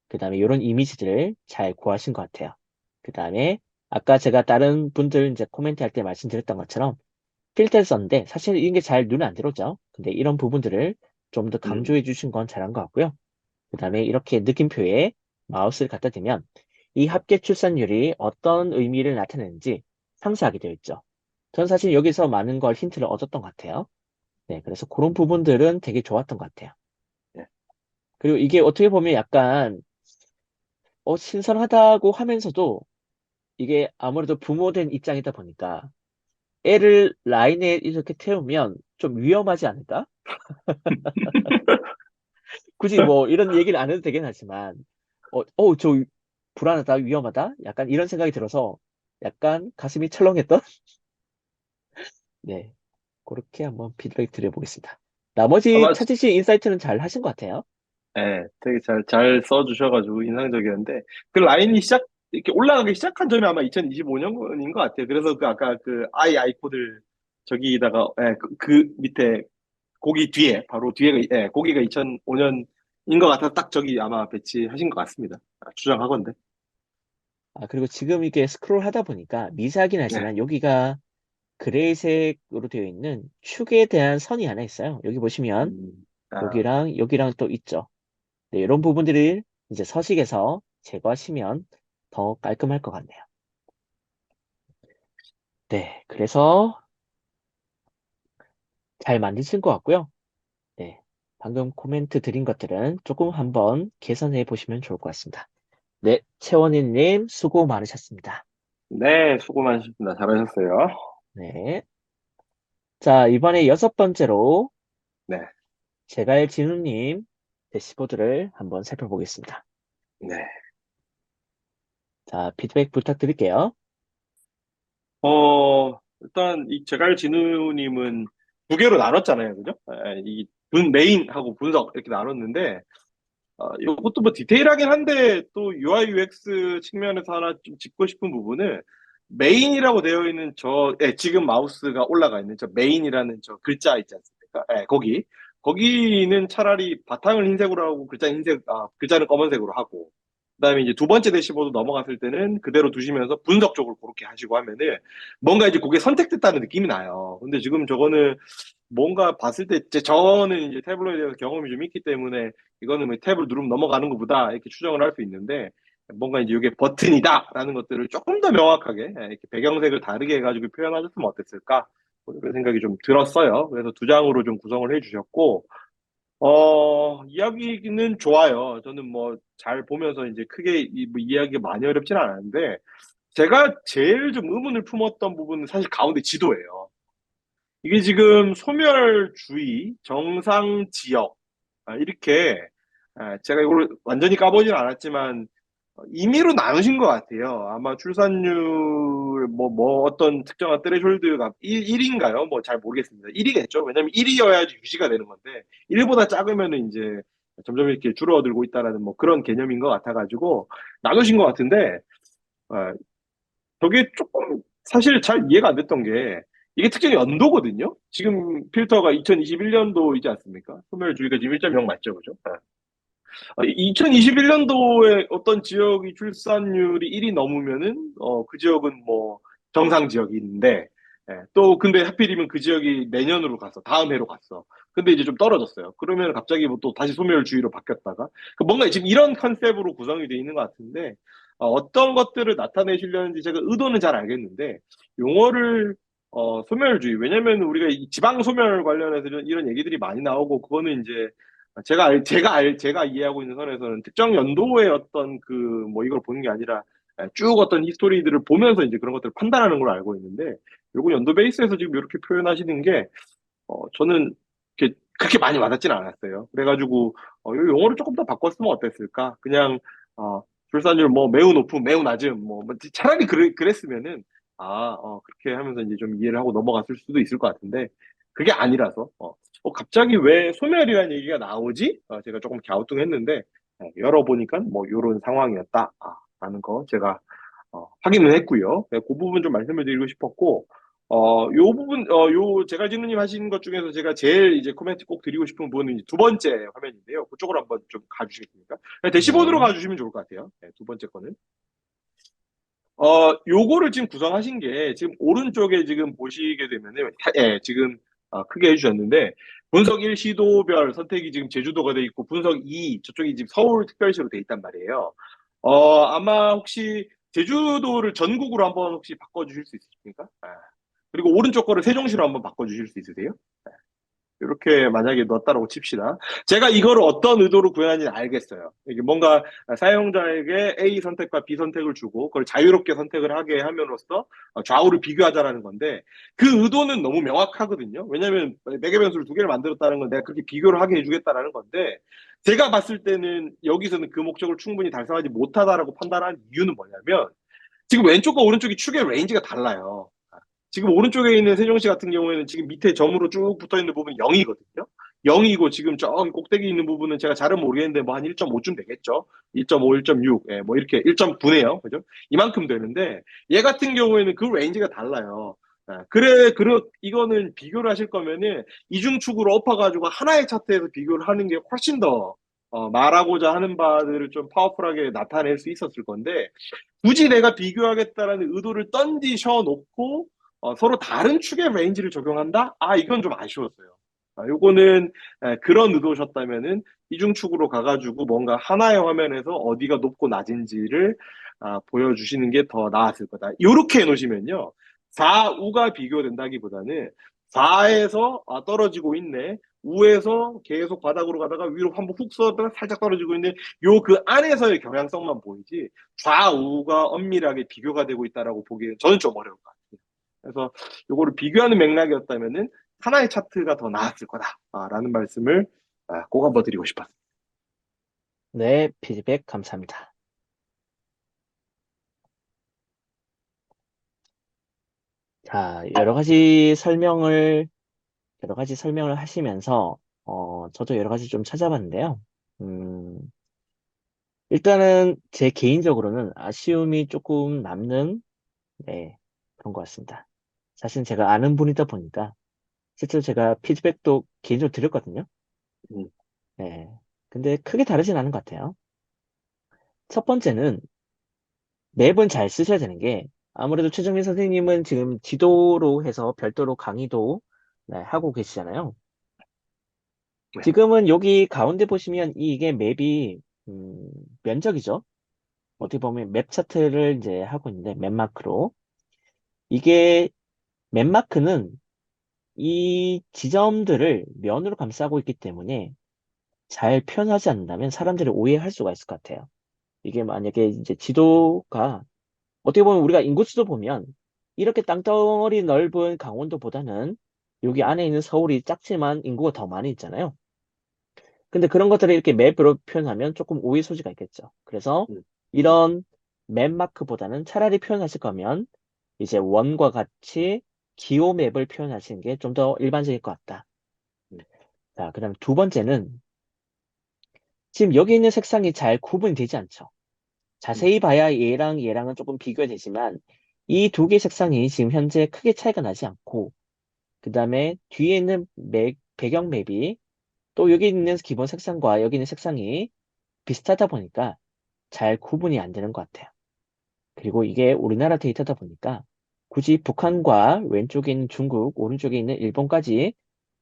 그 다음에 이런 이미지들을 잘 구하신 것 같아요. 그 다음에 아까 제가 다른 분들 이제 코멘트 할 때 말씀드렸던 것처럼 필터를 썼는데 사실 이게 잘 눈에 안 들어오죠. 근데 이런 부분들을 좀 더 음. 강조해 주신 건 잘한 것 같고요. 그 다음에 이렇게 느낌표에 마우스를 갖다 대면 이 합계 출산율이 어떤 의미를 나타내는지 상세하게 되어 있죠. 전 사실 여기서 많은 걸 힌트를 얻었던 것 같아요. 네, 그래서 그런 부분들은 되게 좋았던 것 같아요. 네. 그리고 이게 어떻게 보면 약간 신선하다고 하면서도 이게 아무래도 부모된 입장이다 보니까 애를 라인에 이렇게 태우면 좀 위험하지 않을까? 굳이 뭐 이런 얘기를 안 해도 되긴 하지만 저 불안하다, 위험하다? 약간 이런 생각이 들어서 약간 가슴이 철렁했던? 네, 그렇게 한번 피드백 드려보겠습니다. 나머지 아마 찾으신 인사이트는 잘 하신 것 같아요. 네, 되게 잘 써주셔가지고 인상적이었는데, 그 라인이 이렇게 올라가기 시작한 점이 아마 2025년인 것 같아요. 그래서 그 아까 그 아이코들 저기다가, 그 밑에, 고기 뒤에, 바로 뒤에가, 고기가 2005년 인 것 같아서 딱 저기 아마 배치하신 것 같습니다. 추정하건데. 그리고 지금 이게 스크롤 하다 보니까 미세하긴 네. 하지만 여기가 그레이색으로 되어 있는 축에 대한 선이 하나 있어요. 여기 보시면 아, 여기랑 또 있죠. 네, 이런 부분들을 이제 서식에서 제거하시면 더 깔끔할 것 같네요. 네, 그래서 잘 만드신 것 같고요. 네, 방금 코멘트 드린 것들은 조금 한번 개선해 보시면 좋을 것 같습니다. 네, 채원이님 수고 많으셨습니다. 네, 수고 많으셨습니다. 잘하셨어요. 네, 자, 이번에 여섯 번째로 네, 제갈 진우님 대시보드를 한번 살펴보겠습니다. 네. 자, 피드백 부탁드릴게요. 일단 이 제갈 진우님은 두 개로 나눴잖아요, 그죠? 메인하고 분석 이렇게 나눴는데, 이것도 뭐 디테일하긴 한데 또 UI UX 측면에서 하나 좀 짚고 싶은 부분은 메인이라고 되어 있는 지금 마우스가 올라가 있는 저 메인이라는 저 글자 있지 않습니까? 거기는 차라리 바탕을 흰색으로 하고 글자는 검은색으로 하고 그다음에 이제 두 번째 대시보드 넘어갔을 때는 그대로 두시면서 분석 쪽을 그렇게 하시고 하면은 뭔가 이제 그게 선택됐다는 느낌이 나요. 근데 지금 저거는 뭔가 봤을 때 저는 이제 태블릿에 대해서 경험이 좀 있기 때문에 이거는 뭐 탭을 누르면 넘어가는 것보다 이렇게 추정을 할 수 있는데 뭔가 이제 이게 버튼이다라는 것들을 조금 더 명확하게 이렇게 배경색을 다르게 해가지고 표현하셨으면 어땠을까? 뭐 이런 생각이 좀 들었어요. 그래서 두 장으로 좀 구성을 해주셨고 이야기는 좋아요. 저는 뭐 잘 보면서 이제 크게 뭐 이해하기가 많이 어렵진 않았는데 제가 제일 좀 의문을 품었던 부분은 사실 가운데 지도예요. 이게 지금 소멸주의, 정상 지역, 이렇게, 제가 이걸 완전히 까보진 않았지만, 임의로 나누신 것 같아요. 아마 출산율, 어떤 특정한 트레ሾ홀드가 1인가요? 뭐 잘 모르겠습니다. 1이겠죠? 왜냐면 1이어야지 유지가 되는 건데, 1보다 작으면은 이제 점점 이렇게 줄어들고 있다라는 뭐 그런 개념인 것 같아가지고, 나누신 것 같은데, 어, 저게 조금 사실 잘 이해가 안 됐던 게 이게 특징이 연도거든요. 지금 필터가 2021년도이지 않습니까? 소멸주의가 지금 1.0 맞죠, 그죠? 2021년도에 어떤 지역이 출산율이 1이 넘으면은 그 지역은 뭐 정상 지역인데 또 근데 하필이면 그 지역이 내년으로 갔어. 다음 해로 갔어. 근데 이제 좀 떨어졌어요. 그러면 갑자기 뭐 또 다시 소멸주의로 바뀌었다가 뭔가 지금 이런 컨셉으로 구성이 돼 있는 것 같은데 어떤 것들을 나타내시려는지 제가 의도는 잘 알겠는데 용어를 소멸주의 왜냐면 우리가 이 지방 소멸 관련해서 이런 얘기들이 많이 나오고 그거는 이제 제가 이해하고 있는 선에서는 특정 연도의 어떤 뭐 이걸 보는 게 아니라 쭉 어떤 히스토리들을 보면서 이제 그런 것들을 판단하는 걸로 알고 있는데, 요거 연도 베이스에서 지금 이렇게 표현하시는 게, 저는 이렇게 그렇게 많이 와닿지는 않았어요. 그래가지고, 요 용어를 조금 더 바꿨으면 어땠을까? 그냥, 출산율 뭐 매우 높음, 매우 낮음, 뭐 차라리 그랬으면은, 그렇게 하면서 이제 좀 이해를 하고 넘어갔을 수도 있을 것 같은데, 그게 아니라서, 갑자기 왜 소멸이라는 얘기가 나오지? 제가 조금 갸우뚱했는데, 열어보니까 뭐 요런 상황이었다. 라는 거 제가 확인을 했고요. 네, 그 부분 좀 말씀을 드리고 싶었고, 제가 진우님 하신 것 중에서 제가 제일 이제 코멘트 꼭 드리고 싶은 부분은 이제 두 번째 화면인데요. 그쪽으로 한번 좀 가주시겠습니까? 네, 대시보드로 네. 가주시면 좋을 것 같아요. 네, 두 번째 거는. 요거를 지금 구성하신 게 지금 오른쪽에 지금 보시게 되면은, 지금 크게 해주셨는데, 분석 1 시도별 선택이 지금 제주도가 돼 있고, 분석 2, 저쪽이 지금 서울특별시로 돼 있단 말이에요. 아마 혹시 제주도를 전국으로 한번 혹시 바꿔주실 수 있으십니까? 그리고 오른쪽 거를 세종시로 한번 바꿔주실 수 있으세요? 이렇게 만약에 넣었다라고 칩시다. 제가 이거를 어떤 의도로 구현하는지 알겠어요. 이게 뭔가 사용자에게 A 선택과 B 선택을 주고 그걸 자유롭게 선택을 하게 함으로써 좌우를 비교하자라는 건데 그 의도는 너무 명확하거든요. 왜냐하면 매개 변수를 두 개를 만들었다는 건 내가 그렇게 비교를 하게 해주겠다라는 건데 제가 봤을 때는 여기서는 그 목적을 충분히 달성하지 못하다라고 판단한 이유는 뭐냐면 지금 왼쪽과 오른쪽이 축의 레인지가 달라요. 지금 오른쪽에 있는 세종시 같은 경우에는 지금 밑에 점으로 쭉 붙어 있는 부분이 0이거든요. 0이고 지금 저기 꼭대기 있는 부분은 제가 잘은 모르겠는데 뭐 한 1.5쯤 되겠죠. 1.5, 1.6, 뭐 이렇게 1.9네요. 그죠? 이만큼 되는데 얘 같은 경우에는 그 레인지가 달라요. 이거는 비교를 하실 거면은 이중축으로 엎어가지고 하나의 차트에서 비교를 하는 게 훨씬 더 말하고자 하는 바들을 좀 파워풀하게 나타낼 수 있었을 건데, 굳이 내가 비교하겠다라는 의도를 던지셔 놓고 서로 다른 축의 레인지를 적용한다? 아, 이건 좀 아쉬웠어요. 요거는 그런 의도셨다면은 이중축으로 가가지고 뭔가 하나의 화면에서 어디가 높고 낮은지를 보여주시는 게 더 나았을 거다. 이렇게 해놓으시면요. 4우가 비교된다기보다는 4에서 떨어지고 있네. 우에서 계속 바닥으로 가다가 위로 한번 훅 쏘다가 살짝 떨어지고 있는 요 그 안에서의 경향성만 보이지 좌우가 엄밀하게 비교가 되고 있다라고 보기에는 저는 좀 어려울 것 같아요. 그래서 요거를 비교하는 맥락이었다면은 하나의 차트가 더 나았을 거다라는 말씀을 꼭 한번 드리고 싶었습니다. 네, 피드백 감사합니다. 자, 여러 가지 설명을 하시면서, 저도 여러 가지 좀 찾아봤는데요. 음, 일단은 제 개인적으로는 아쉬움이 조금 남는, 네, 그런 것 같습니다. 사실 제가 아는 분이다 보니까, 실제로 제가 피드백도 개인적으로 드렸거든요. 음, 네. 근데 크게 다르진 않은 것 같아요. 첫 번째는 맵은 잘 쓰셔야 되는 게, 아무래도 최정민 선생님은 지금 지도로 해서 별도로 강의도 네, 하고 계시잖아요. 네. 지금은 여기 가운데 보시면 이게 맵이 면적이죠. 어떻게 보면 맵 차트를 이제 하고 있는데 맵 마크로 이게 맵 마크는 이 지점들을 면으로 감싸고 있기 때문에 잘 표현하지 않는다면 사람들이 오해할 수가 있을 것 같아요. 이게 만약에 이제 지도가 어떻게 보면 우리가 인구수도 보면 이렇게 땅덩어리 넓은 강원도보다는 여기 안에 있는 서울이 작지만 인구가 더 많이 있잖아요. 근데 그런 것들을 이렇게 맵으로 표현하면 조금 오해 소지가 있겠죠. 그래서 음, 이런 맵 마크보다는 차라리 표현하실 거면 이제 원과 같이 기호 맵을 표현하시는 게 좀 더 일반적일 것 같다. 음, 자, 그다음 두 번째는 지금 여기 있는 색상이 잘 구분이 되지 않죠. 음, 자세히 봐야 얘랑 얘랑은 조금 비교가 되지만 이 두 개의 색상이 지금 현재 크게 차이가 나지 않고 그다음에 뒤에 있는 배경 맵이 또 여기 있는 기본 색상과 여기 있는 색상이 비슷하다 보니까 잘 구분이 안 되는 것 같아요. 그리고 이게 우리나라 데이터다 보니까 굳이 북한과 왼쪽에 있는 중국, 오른쪽에 있는 일본까지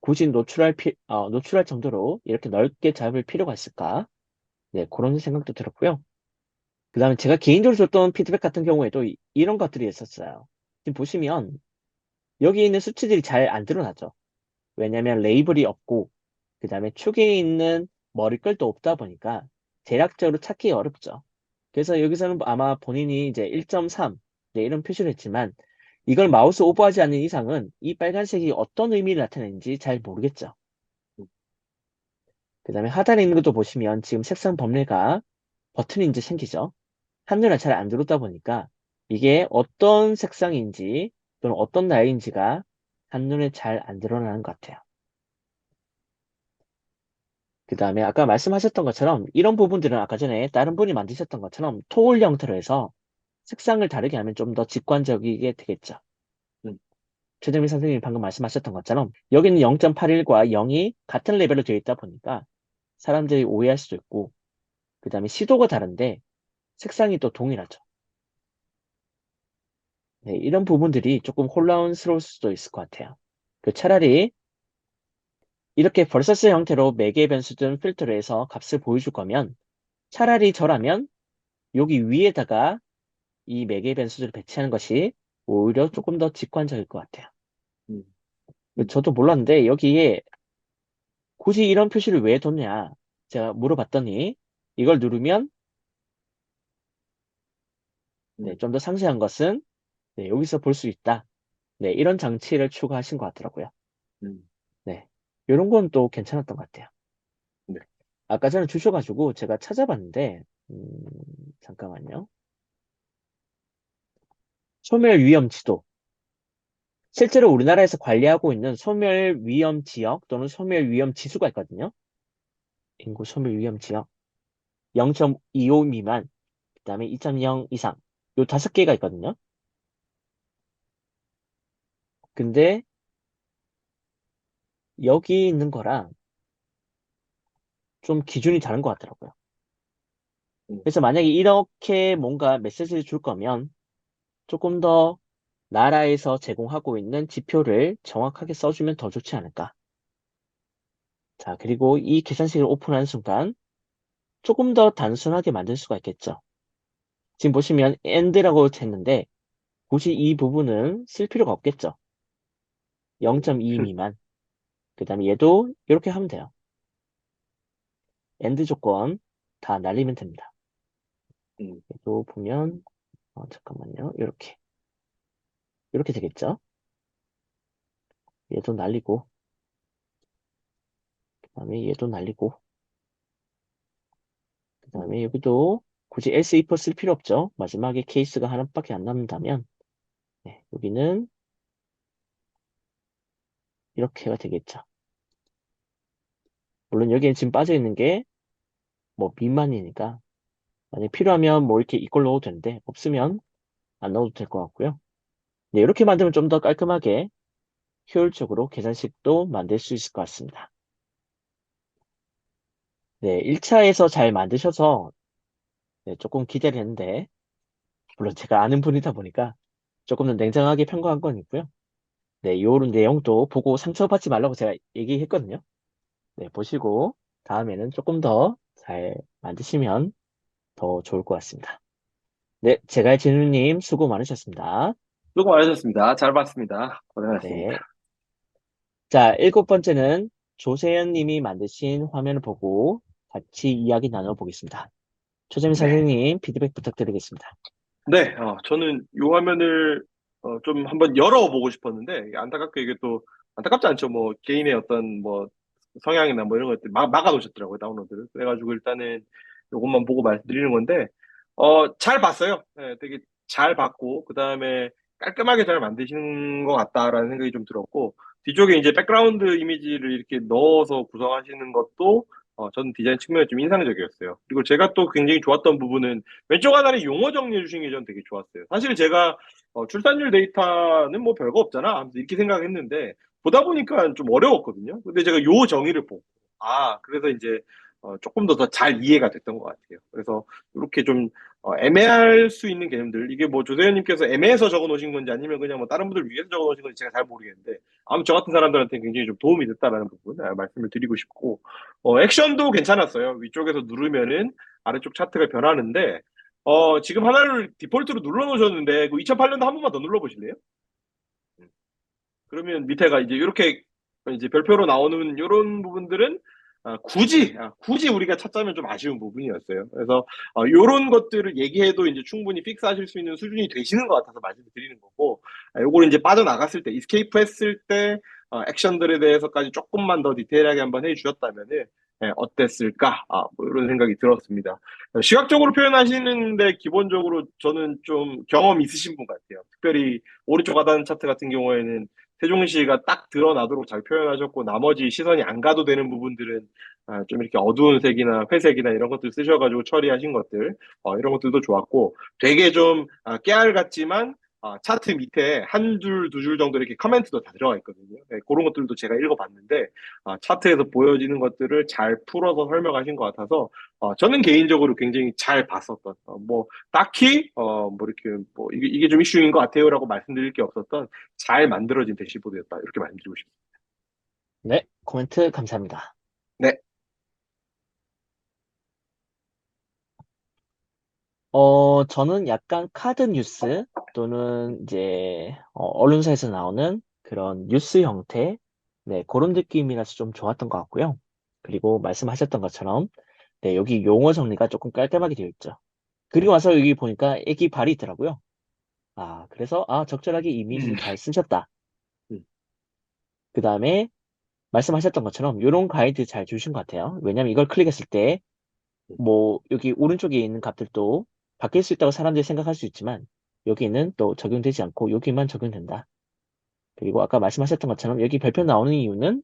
굳이 노출할 정도로 이렇게 넓게 잡을 필요가 있을까? 네, 그런 생각도 들었고요. 그 다음에 제가 개인적으로 줬던 피드백 같은 경우에도 이런 것들이 있었어요. 지금 보시면 여기 있는 수치들이 잘 안 드러나죠. 왜냐면 레이블이 없고, 그 다음에 축에 있는 머리글도 없다 보니까 대략적으로 찾기 어렵죠. 그래서 여기서는 아마 본인이 이제 1.3 네, 이런 표시를 했지만 이걸 마우스 오버하지 않는 이상은 이 빨간색이 어떤 의미를 나타내는지 잘 모르겠죠. 그 다음에 하단에 있는 것도 보시면 지금 색상 범례가 버튼이 이제 생기죠. 한눈에 잘 안 들어오다 보니까 이게 어떤 색상인지 또는 어떤 나이인지가 한눈에 잘 안 드러나는 것 같아요. 그 다음에 아까 말씀하셨던 것처럼 이런 부분들은 아까 전에 다른 분이 만드셨던 것처럼 토올 형태로 해서 색상을 다르게 하면 좀 더 직관적이게 되겠죠. 음, 최정민 선생님이 방금 말씀하셨던 것처럼 여기는 0.81과 0이 같은 레벨로 되어 있다 보니까 사람들이 오해할 수도 있고 그 다음에 시도가 다른데 색상이 또 동일하죠. 네, 이런 부분들이 조금 혼란스러울 수도 있을 것 같아요. 차라리 이렇게 벌서스 형태로 매개 변수든 필터를 해서 값을 보여줄 거면 차라리 저라면 여기 위에다가 이 매개 변수들을 배치하는 것이 오히려 조금 더 직관적일 것 같아요. 음, 음, 저도 몰랐는데 여기에 굳이 이런 표시를 왜 뒀냐 제가 물어봤더니 이걸 누르면 네, 음, 좀 더 상세한 것은 네, 여기서 볼 수 있다. 네, 이런 장치를 추가하신 것 같더라고요. 음, 네, 이런 건 또 괜찮았던 것 같아요. 네. 아까 전에 주셔가지고 제가 찾아봤는데, 잠깐만요. 소멸 위험 지도. 실제로 우리나라에서 관리하고 있는 소멸 위험 지역 또는 소멸 위험 지수가 있거든요. 인구 소멸 위험 지역 0.25 미만, 그 다음에 2.0 이상. 요 다섯 개가 있거든요. 근데 여기 있는 거랑 좀 기준이 다른 것 같더라고요. 음, 그래서 만약에 이렇게 뭔가 메시지를 줄 거면 조금 더 나라에서 제공하고 있는 지표를 정확하게 써주면 더 좋지 않을까. 자, 그리고 이 계산식을 오픈하는 순간 조금 더 단순하게 만들 수가 있겠죠. 지금 보시면 AND라고 했는데 굳이 이 부분은 쓸 필요가 없겠죠. 음, 0.2 미만. 그 다음에 얘도 이렇게 하면 돼요. AND 조건 다 날리면 됩니다. 음, 얘도 보면 잠깐만요. 이렇게 되겠죠. 얘도 날리고 그 다음에 얘도 날리고 그 음, 다음에 여기도 굳이 else if 쓸 필요 없죠. 마지막에 케이스가 하나밖에 안 남는다면 네, 여기는 이렇게가 되겠죠. 물론 여기에 지금 빠져 있는 게 뭐 미만이니까 만약 필요하면 뭐 이렇게 이걸 넣어도 되는데 없으면 안 넣어도 될 것 같고요. 네, 이렇게 만들면 좀 더 깔끔하게 효율적으로 계산식도 만들 수 있을 것 같습니다. 네, 1차에서 잘 만드셔서 네, 조금 기대를 했는데 물론 제가 아는 분이다 보니까 조금 더 냉정하게 평가한 건 있고요. 네, 요런 내용도 보고 상처받지 말라고 제가 얘기했거든요. 네, 보시고 다음에는 조금 더 잘 만드시면 더 좋을 것 같습니다. 네, 제가 진우님 수고 많으셨습니다. 수고 많으셨습니다. 잘 봤습니다. 고생하셨습니다. 네. 자, 일곱 번째는 조세현 님이 만드신 화면을 보고 같이 이야기 나눠보겠습니다. 초재민 네. 선생님, 피드백 부탁드리겠습니다. 네, 저는 이 화면을 좀 한번 열어보고 싶었는데 안타깝게 이게 또 안타깝지 않죠. 뭐 개인의 어떤 뭐 성향이나 뭐 이런 것들 막아놓으셨더라고요, 다운로드를. 그래가지고 일단은 이것만 보고 말씀드리는 건데 잘 봤어요. 네, 되게 잘 봤고 그 다음에 깔끔하게 잘 만드시는 것 같다라는 생각이 좀 들었고 뒤쪽에 이제 백그라운드 이미지를 이렇게 넣어서 구성하시는 것도 저는 디자인 측면에 좀 인상적이었어요. 그리고 제가 또 굉장히 좋았던 부분은 왼쪽 하나는 용어 정리해 주신 게 저는 되게 좋았어요. 사실 제가 출산율 데이터는 뭐 별거 없잖아 하면서 이렇게 생각했는데 보다 보니까 좀 어려웠거든요. 근데 제가 요 정의를 보고 그래서 이제 조금 더 잘 이해가 됐던 것 같아요. 그래서 이렇게 좀 애매할 수 있는 개념들 이게 뭐 조세현님께서 애매해서 적어 놓으신 건지 아니면 그냥 뭐 다른 분들 위해서 적어 놓으신 건지 제가 잘 모르겠는데 아무튼 저 같은 사람들한테 굉장히 좀 도움이 됐다라는 부분 말씀을 드리고 싶고 액션도 괜찮았어요. 위쪽에서 누르면은 아래쪽 차트가 변하는데 지금 하나를 디폴트로 눌러 놓으셨는데 그 2008년도 한 번만 더 눌러 보실래요? 그러면 밑에가 이제 이렇게 이제 별표로 나오는 이런 부분들은 굳이 우리가 찾자면 좀 아쉬운 부분이었어요. 그래서 이런 것들을 얘기해도 이제 충분히 픽스하실 수 있는 수준이 되시는 것 같아서 말씀을 드리는 거고, 요거를 이제 빠져나갔을 때, 이스케이프 했을 때 액션들에 대해서까지 조금만 더 디테일하게 한번 해주셨다면은 어땠을까? 뭐 이런 생각이 들었습니다. 시각적으로 표현하시는데 기본적으로 저는 좀 경험 있으신 분 같아요. 특별히 오른쪽 하단 차트 같은 경우에는 세종시가 딱 드러나도록 잘 표현하셨고 나머지 시선이 안 가도 되는 부분들은 좀 이렇게 어두운 색이나 회색이나 이런 것들 쓰셔가지고 처리하신 것들 이런 것들도 좋았고 되게 좀 깨알 같지만 차트 밑에 한 줄, 두 줄 정도 이렇게 커멘트도 다 들어가 있거든요. 네, 그런 것들도 제가 읽어봤는데 차트에서 보여지는 것들을 잘 풀어서 설명하신 것 같아서 저는 개인적으로 굉장히 잘 봤었던 뭐 딱히 뭐 이렇게 뭐 이게 좀 이슈인 것 같아요라고 말씀드릴 게 없었던 잘 만들어진 대시보드였다. 이렇게 말씀드리고 싶습니다. 네, 코멘트 감사합니다. 네. 저는 약간 카드 뉴스 또는 이제 언론사에서 나오는 그런 뉴스 형태, 네, 그런 느낌이라서 좀 좋았던 것 같고요. 그리고 말씀하셨던 것처럼, 네, 여기 용어 정리가 조금 깔끔하게 되어 있죠. 그리고 와서 여기 보니까 애기 발이 있더라고요. 그래서, 적절하게 이미지도 음, 잘 쓰셨다. 음, 그 다음에 말씀하셨던 것처럼 이런 가이드 잘 주신 것 같아요. 왜냐면 이걸 클릭했을 때, 뭐, 여기 오른쪽에 있는 값들도 바뀔 수 있다고 사람들이 생각할 수 있지만, 여기는 또 적용되지 않고 여기만 적용된다. 그리고 아까 말씀하셨던 것처럼 여기 별표 나오는 이유는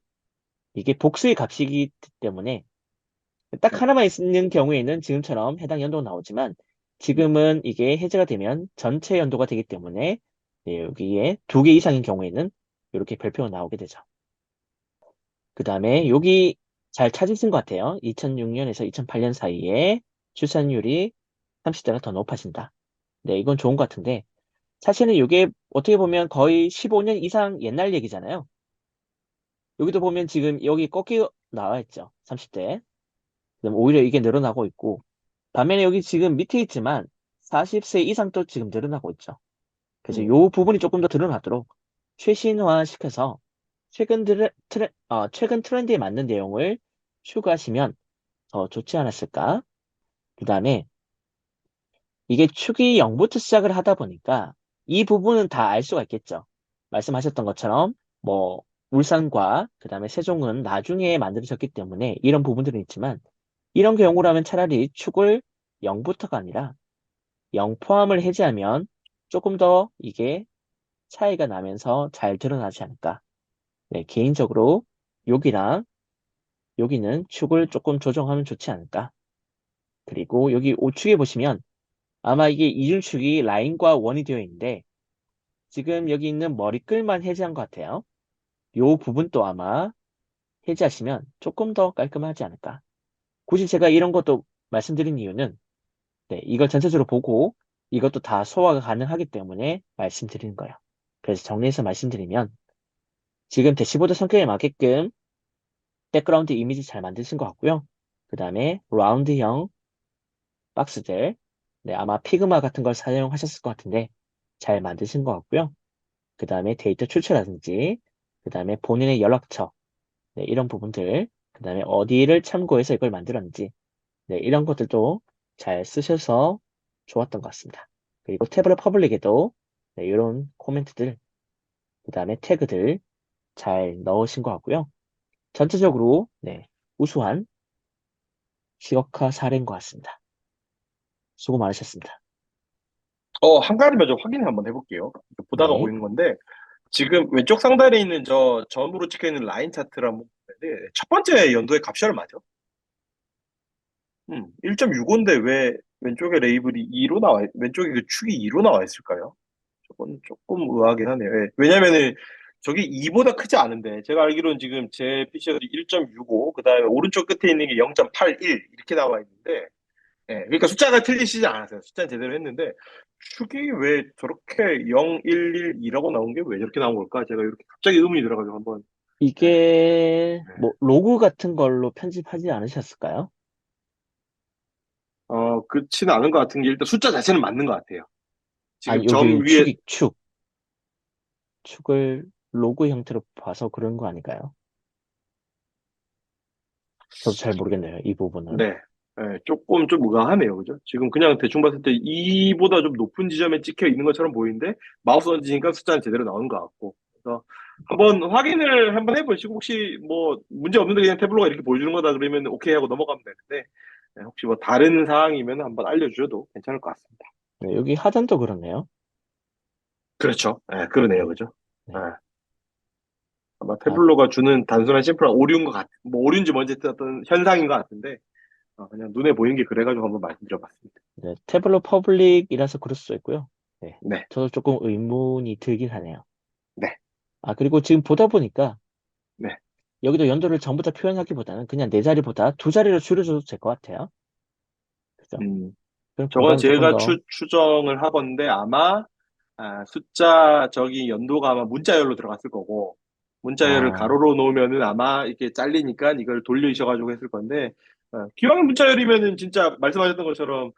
이게 복수의 값이기 때문에 딱 네. 하나만 있는 경우에는 지금처럼 해당 연도가 나오지만 지금은 이게 해제가 되면 전체 연도가 되기 때문에 네, 여기에 두 개 이상인 경우에는 이렇게 별표가 나오게 되죠. 그 다음에 여기 잘 찾으신 것 같아요. 2006년에서 2008년 사이에 출산율이 30대가 더 높아진다. 네, 이건 좋은 것 같은데, 사실은 이게 어떻게 보면 거의 15년 이상 옛날 얘기잖아요. 여기도 보면 지금 여기 꺾이 나와 있죠. 30대. 그럼 오히려 이게 늘어나고 있고, 반면에 여기 지금 밑에 있지만 40세 이상도 지금 늘어나고 있죠. 그래서 이 음. 부분이 조금 더 드러나도록 최신화 시켜서 최근 트렌드에 맞는 내용을 추가하시면 더 좋지 않았을까? 그 다음에 이게 축이 0부터 시작을 하다 보니까 이 부분은 다 알 수가 있겠죠. 말씀하셨던 것처럼 뭐 울산과 그 다음에 세종은 나중에 만들어졌기 때문에 이런 부분들은 있지만 이런 경우라면 차라리 축을 0부터가 아니라 0 포함을 해제하면 조금 더 이게 차이가 나면서 잘 드러나지 않을까. 네, 개인적으로 여기랑 여기는 축을 조금 조정하면 좋지 않을까. 그리고 여기 우측에 보시면 아마 이게 이중축이 라인과 원이 되어 있는데 지금 여기 있는 머리끌만 해제한 것 같아요. 요 부분도 아마 해제하시면 조금 더 깔끔하지 않을까. 굳이 제가 이런 것도 말씀드린 이유는 네, 이걸 전체적으로 보고 이것도 다 소화가 가능하기 때문에 말씀드리는 거예요. 그래서 정리해서 말씀드리면 지금 대시보드 성격에 맞게끔 백그라운드 이미지 잘 만드신 것 같고요. 그 다음에 라운드형 박스들 네, 아마 피그마 같은 걸 사용하셨을 것 같은데 잘 만드신 것 같고요. 그 다음에 데이터 출처라든지 그 다음에 본인의 연락처 네, 이런 부분들 그 다음에 어디를 참고해서 이걸 만들었는지 네, 이런 것들도 잘 쓰셔서 좋았던 것 같습니다. 그리고 태블릿 퍼블릭에도 네, 이런 코멘트들 그 다음에 태그들 잘 넣으신 것 같고요. 전체적으로 네, 우수한 시각화 사례인 것 같습니다. 수고 많으셨습니다. 한 가지만 좀 확인 한번 해볼게요. 보다가 네. 보이는 건데, 지금 왼쪽 상단에 있는 저 점으로 찍혀 있는 라인 차트를 한번 보는데, 첫 번째 연도의 값이 얼마죠? 1.65인데 왜 왼쪽에 레이블이 2로 왼쪽에 그 축이 2로 나와 있을까요? 저건 조금 의아하긴 하네요. 예. 왜냐면은 저게 2보다 크지 않은데, 제가 알기로는 지금 제 PC에도 1.65, 그 다음에 오른쪽 끝에 있는 게 0.81 이렇게 나와 있는데, 예, 그러니까 숫자가 틀리시지 않았어요. 숫자는 제대로 했는데 축이 왜 저렇게 0, 1, 1, 2라고 나온 게 왜 저렇게 나온 걸까? 제가 이렇게 갑자기 의문이 들어가지고 한번 예, 이게 예. 뭐 로고 같은 걸로 편집하지 않으셨을까요? 그렇지는 않은 것 같은 게 일단 숫자 자체는 맞는 것 같아요. 지금 아니 여기 점 위에 축을 로고 형태로 봐서 그런 거 아닐까요? 저도 잘 모르겠네요. 이 부분은. 네, 예, 조금 좀 의아하네요, 그죠? 지금 그냥 대충 봤을 때 2보다 좀 높은 지점에 찍혀 있는 것처럼 보이는데 마우스 얹으니까 숫자는 제대로 나오는 것 같고. 그래서 한번 확인을 한번 해보시고 혹시 뭐 문제 없는데 그냥 태블로가 이렇게 보여주는 거다 그러면 오케이 하고 넘어가면 되는데 혹시 뭐 다른 사항이면 한번 알려주셔도 괜찮을 것 같습니다. 네, 여기 하단도 그렇네요. 그렇죠. 예, 그러네요, 네. 그죠? 예, 네. 아마 아, 태블로가 주는 단순한 심플한 오류인 것 뭐 오류인지 뭔지 어떤 현상인 것 같은데 그냥 눈에 보이는 게 그래가지고 한번 말씀드려봤습니다. 네, 태블릿 퍼블릭이라서 그럴 수도 있고요. 네. 네, 저도 조금 의문이 들긴 하네요. 네, 아, 그리고 지금 보다 보니까 네. 여기도 연도를 전부 다 표현하기보다는 그냥 네 자리보다 두 자리로 줄여줘도 될 것 같아요. 그죠? 음, 그럼 저건 공간을 조금 제가 더, 추정을 하건데 아마 숫자 저기 연도가 아마 문자열로 들어갔을 거고 문자열을 아, 가로로 놓으면은 아마 이렇게 잘리니까 이걸 돌리셔가지고 했을 건데 기왕 문자열이면은 진짜 말씀하셨던 것처럼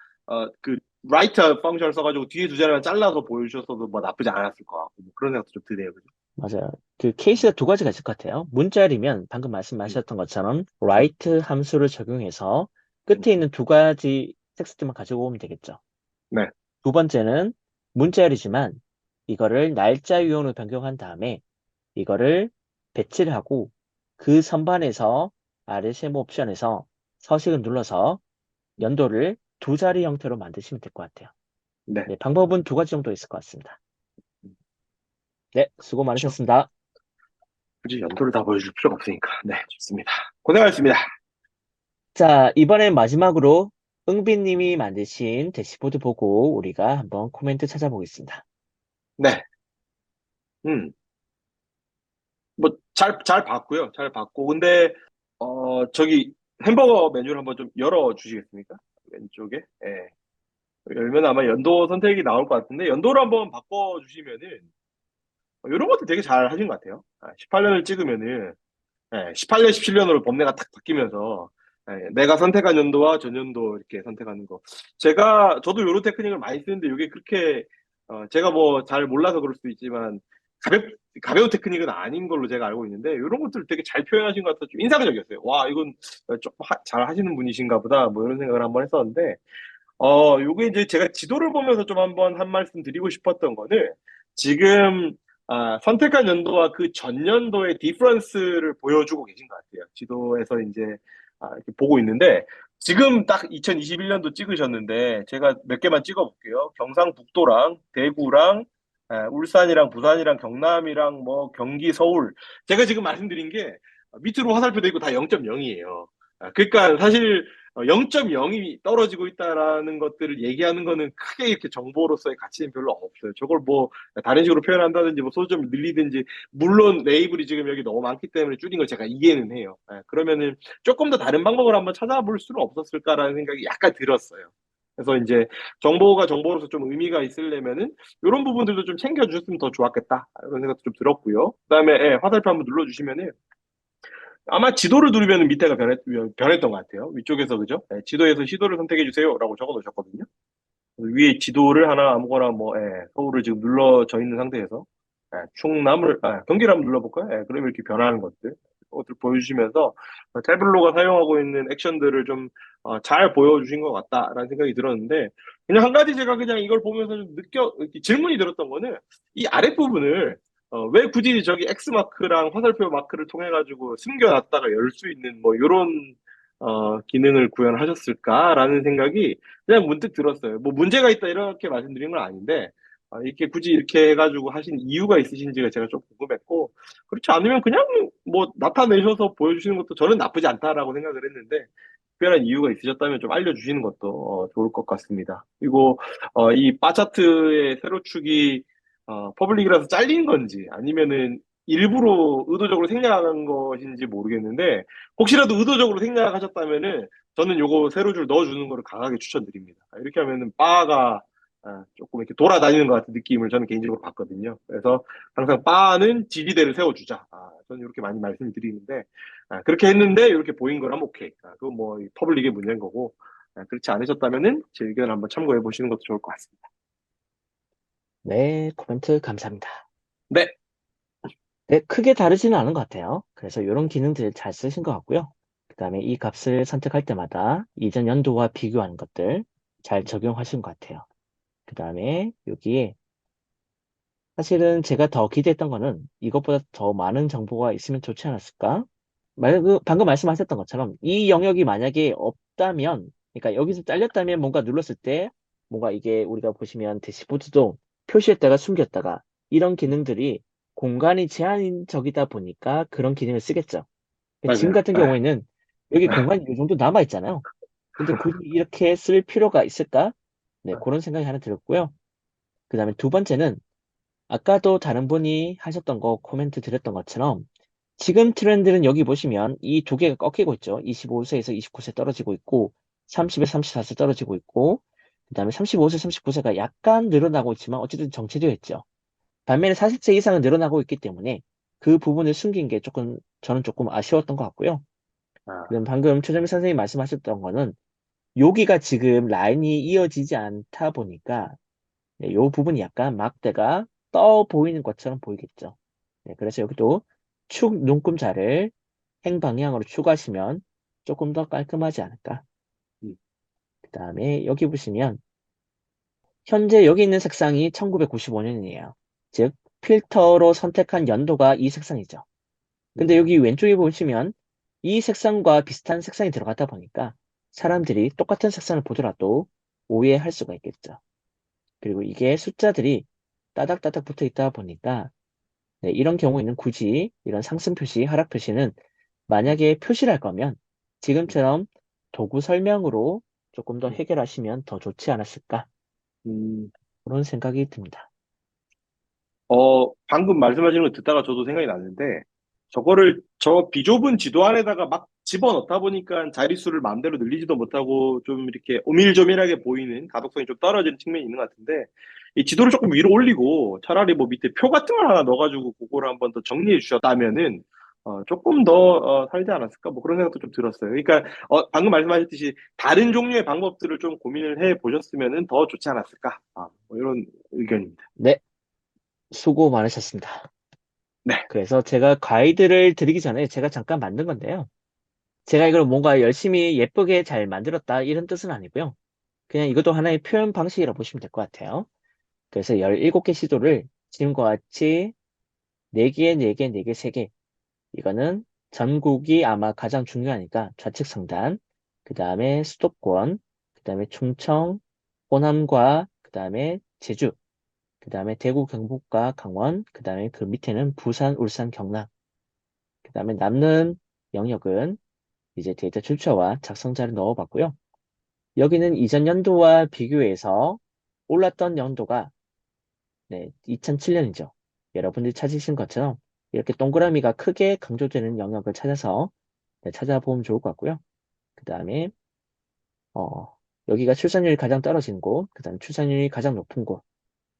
그 라이터 펑션을 써가지고 뒤에 두 자리만 잘라서 보여주셨어도 뭐 나쁘지 않았을 것 같고 뭐 그런 생각도 좀 드네요. 그죠? 맞아요. 그 케이스가 두 가지가 있을 것 같아요. 문자열이면 방금 음, 말씀하셨던 것처럼 음, write 함수를 적용해서 음. 끝에 있는 두 가지 텍스트만 가지고 오면 되겠죠. 네, 두 번째는 문자열이지만 이거를 날짜 유형으로 변경한 다음에 이거를 배치를 하고 그 선반에서 아래 세모 옵션에서 서식을 눌러서 연도를 두 자리 형태로 만드시면 될 것 같아요. 네. 네, 방법은 두 가지 정도 있을 것 같습니다. 네, 수고 그렇죠. 많으셨습니다. 굳이 연도를 다 보여줄 필요가 없으니까. 네, 좋습니다. 고생하셨습니다. 자, 이번엔 마지막으로 응빈님이 만드신 대시보드 보고 우리가 한번 코멘트 찾아보겠습니다. 네. 음. 잘 봤고요. 잘 봤고. 근데, 저기 햄버거 메뉴를 한번 좀 열어 주시겠습니까? 왼쪽에. 예. 열면 아마 연도 선택이 나올 것 같은데, 연도를 한번 바꿔 주시면은, 이런 것도 되게 잘 하신 것 같아요. 18년을 찍으면은, 18년, 17년으로 범례가 탁 바뀌면서, 내가 선택한 연도와 전연도 이렇게 선택하는 거. 저도 요런 테크닉을 많이 쓰는데, 이게 그렇게, 제가 뭐 잘 몰라서 그럴 수도 있지만, 가볍, 가벼운 테크닉은 아닌 걸로 제가 알고 있는데, 이런 것들을 되게 잘 표현하신 것 같아서 좀 인상적이었어요. 와, 이건 조금 잘 하시는 분이신가 보다, 뭐 이런 생각을 한번 했었는데, 요게 이제 제가 지도를 보면서 좀 한번 한 말씀 드리고 싶었던 거는 지금 선택한 연도와 그 전년도의 디퍼런스를 보여주고 계신 것 같아요. 지도에서 이제 이렇게 보고 있는데 지금 딱 2021년도 찍으셨는데 제가 몇 개만 찍어볼게요. 경상북도랑 대구랑 울산이랑 부산이랑 경남이랑 뭐 경기, 서울. 제가 지금 말씀드린 게 밑으로 화살표 되고 다 0.0이에요. 그러니까 사실 0.0이 떨어지고 있다라는 것들을 얘기하는 거는 크게 이렇게 정보로서의 가치는 별로 없어요. 저걸 뭐 다른 식으로 표현한다든지 뭐 소점을 늘리든지 물론 레이블이 지금 여기 너무 많기 때문에 줄인 걸 제가 이해는 해요. 그러면은 조금 더 다른 방법을 한번 찾아볼 수는 없었을까라는 생각이 약간 들었어요. 그래서 이제 정보가 정보로서 좀 의미가 있으려면은 이런 부분들도 좀 챙겨주셨으면 더 좋았겠다 이런 생각도 좀 들었고요. 그다음에 화살표 한번 눌러주시면은 아마 지도를 누르면 밑에가 변했던 것 같아요. 위쪽에서 그죠? 지도에서 시도를 선택해 주세요라고 적어 놓으셨거든요. 위에 지도를 하나 아무거나 뭐 서울을 지금 눌러져 있는 상태에서 충남을 경기를 한번 눌러볼까요? 그러면 이렇게 변하는 것들 보여주시면서 태블로가 사용하고 있는 액션들을 좀 잘 보여주신 것 같다라는 생각이 들었는데 그냥 한 가지 제가 그냥 이걸 보면서 좀 이렇게 질문이 들었던 거는 이 아랫부분을 왜 굳이 저기 X 마크랑 화살표 마크를 통해 가지고 숨겨놨다가 열 수 있는 뭐 이런 기능을 구현하셨을까라는 생각이 그냥 문득 들었어요. 뭐 문제가 있다 이렇게 말씀드린 건 아닌데 이렇게 굳이 이렇게 해가지고 하신 이유가 있으신지가 제가 좀 궁금했고 그렇지 않으면 그냥 뭐 나타내셔서 보여주시는 것도 저는 나쁘지 않다라고 생각을 했는데 특별한 이유가 있으셨다면 좀 알려주시는 것도 좋을 것 같습니다. 그리고 이 바 차트의 세로축이 퍼블릭이라서 잘린 건지 아니면은 일부러 의도적으로 생략한 것인지 모르겠는데 혹시라도 의도적으로 생략하셨다면은 저는 요거 세로줄 넣어주는 거를 강하게 추천드립니다. 이렇게 하면은 바가 조금 이렇게 돌아다니는 것 같은 느낌을 저는 개인적으로 받거든요. 그래서 항상 바는 지지대를 세워주자. 저는 이렇게 많이 말씀드리는데 그렇게 했는데 이렇게 보인 거라면 오케이. 그건 뭐 퍼블릭의 문제인 거고 그렇지 않으셨다면은 제 의견을 한번 참고해 보시는 것도 좋을 것 같습니다. 네, 코멘트 감사합니다. 네, 네, 크게 다르지는 않은 것 같아요. 그래서 이런 기능들 잘 쓰신 것 같고요. 그 다음에 이 값을 선택할 때마다 이전 연도와 비교하는 것들 잘 적용하신 것 같아요. 그 다음에 여기에 사실은 제가 더 기대했던 거는 이것보다 더 많은 정보가 있으면 좋지 않았을까? 방금 말씀하셨던 것처럼 이 영역이 만약에 없다면, 그러니까 여기서 잘렸다면 뭔가 눌렀을 때 뭔가 이게 우리가 보시면 대시보드도 표시했다가 숨겼다가 이런 기능들이 공간이 제한적이다 보니까 그런 기능을 쓰겠죠. 지금 맞아요. 같은 경우에는 여기 공간이 이 정도 남아 있잖아요. 근데 굳이 이렇게 쓸 필요가 있을까? 네, 그런 생각이 하나 들었고요. 그 다음에 두 번째는 아까도 다른 분이 하셨던 거 코멘트 드렸던 것처럼 지금 트렌드는 여기 보시면 이 두 개가 꺾이고 있죠. 25세에서 29세 떨어지고 있고 30에서 34세 떨어지고 있고 그 다음에 35세, 39세가 약간 늘어나고 있지만 어쨌든 정체되어 있죠. 반면에 40세 이상은 늘어나고 있기 때문에 그 부분을 숨긴 게 저는 조금 아쉬웠던 것 같고요. 아, 그럼 방금 최정미 선생님이 말씀하셨던 거는 여기가 지금 라인이 이어지지 않다 보니까 네, 요 부분이 약간 막대가 떠 보이는 것처럼 보이겠죠. 네, 그래서 여기도 축 눈금자를 행방향으로 추가하시면 조금 더 깔끔하지 않을까. 음, 그 다음에 여기 보시면 현재 여기 있는 색상이 1995년이에요. 즉 필터로 선택한 연도가 이 색상이죠. 근데 음, 여기 왼쪽에 보시면 이 색상과 비슷한 색상이 들어가다 보니까 사람들이 똑같은 색상을 보더라도 오해할 수가 있겠죠. 그리고 이게 숫자들이 따닥따닥 붙어 있다 보니까 네, 이런 경우에는 굳이 이런 상승 표시, 하락 표시는 만약에 표시를 할 거면 지금처럼 도구 설명으로 조금 더 음, 해결하시면 더 좋지 않았을까 음. 그런 생각이 듭니다. 방금 말씀하시는 거 듣다가 저도 생각이 났는데 저거를 저 비좁은 지도 안에다가 막 집어넣다 보니까 자릿수를 마음대로 늘리지도 못하고 좀 이렇게 오밀조밀하게 보이는 가독성이 좀 떨어지는 측면이 있는 것 같은데 이 지도를 조금 위로 올리고 차라리 뭐 밑에 표 같은 걸 하나 넣어가지고 그거를 한번 더 정리해 주셨다면은 조금 더 살지 않았을까 뭐 그런 생각도 좀 들었어요. 그러니까 방금 말씀하셨듯이 다른 종류의 방법들을 좀 고민을 해 보셨으면은 더 좋지 않았을까 뭐 이런 의견입니다. 네, 수고 많으셨습니다. 네. 그래서 제가 가이드를 드리기 전에 제가 잠깐 만든 건데요. 제가 이걸 뭔가 열심히 예쁘게 잘 만들었다 이런 뜻은 아니고요. 그냥 이것도 하나의 표현 방식이라고 보시면 될 것 같아요. 그래서 17개 시도를 지금과 같이 4개, 4개, 4개, 3개. 이거는 전국이 아마 가장 중요하니까 좌측 상단, 그 다음에 수도권, 그 다음에 충청, 호남과 그 다음에 제주, 그 다음에 대구, 경북과 강원, 그 다음에 그 밑에는 부산, 울산, 경남, 그 다음에 남는 영역은 이제 데이터 출처와 작성자를 넣어봤고요. 여기는 이전 연도와 비교해서 올랐던 연도가 네, 2007년이죠. 여러분들이 찾으신 것처럼 이렇게 동그라미가 크게 강조되는 영역을 찾아서 네, 찾아보면 좋을 것 같고요. 그 다음에 어, 여기가 출산율이 가장 떨어진 곳, 그 다음에 출산율이 가장 높은 곳,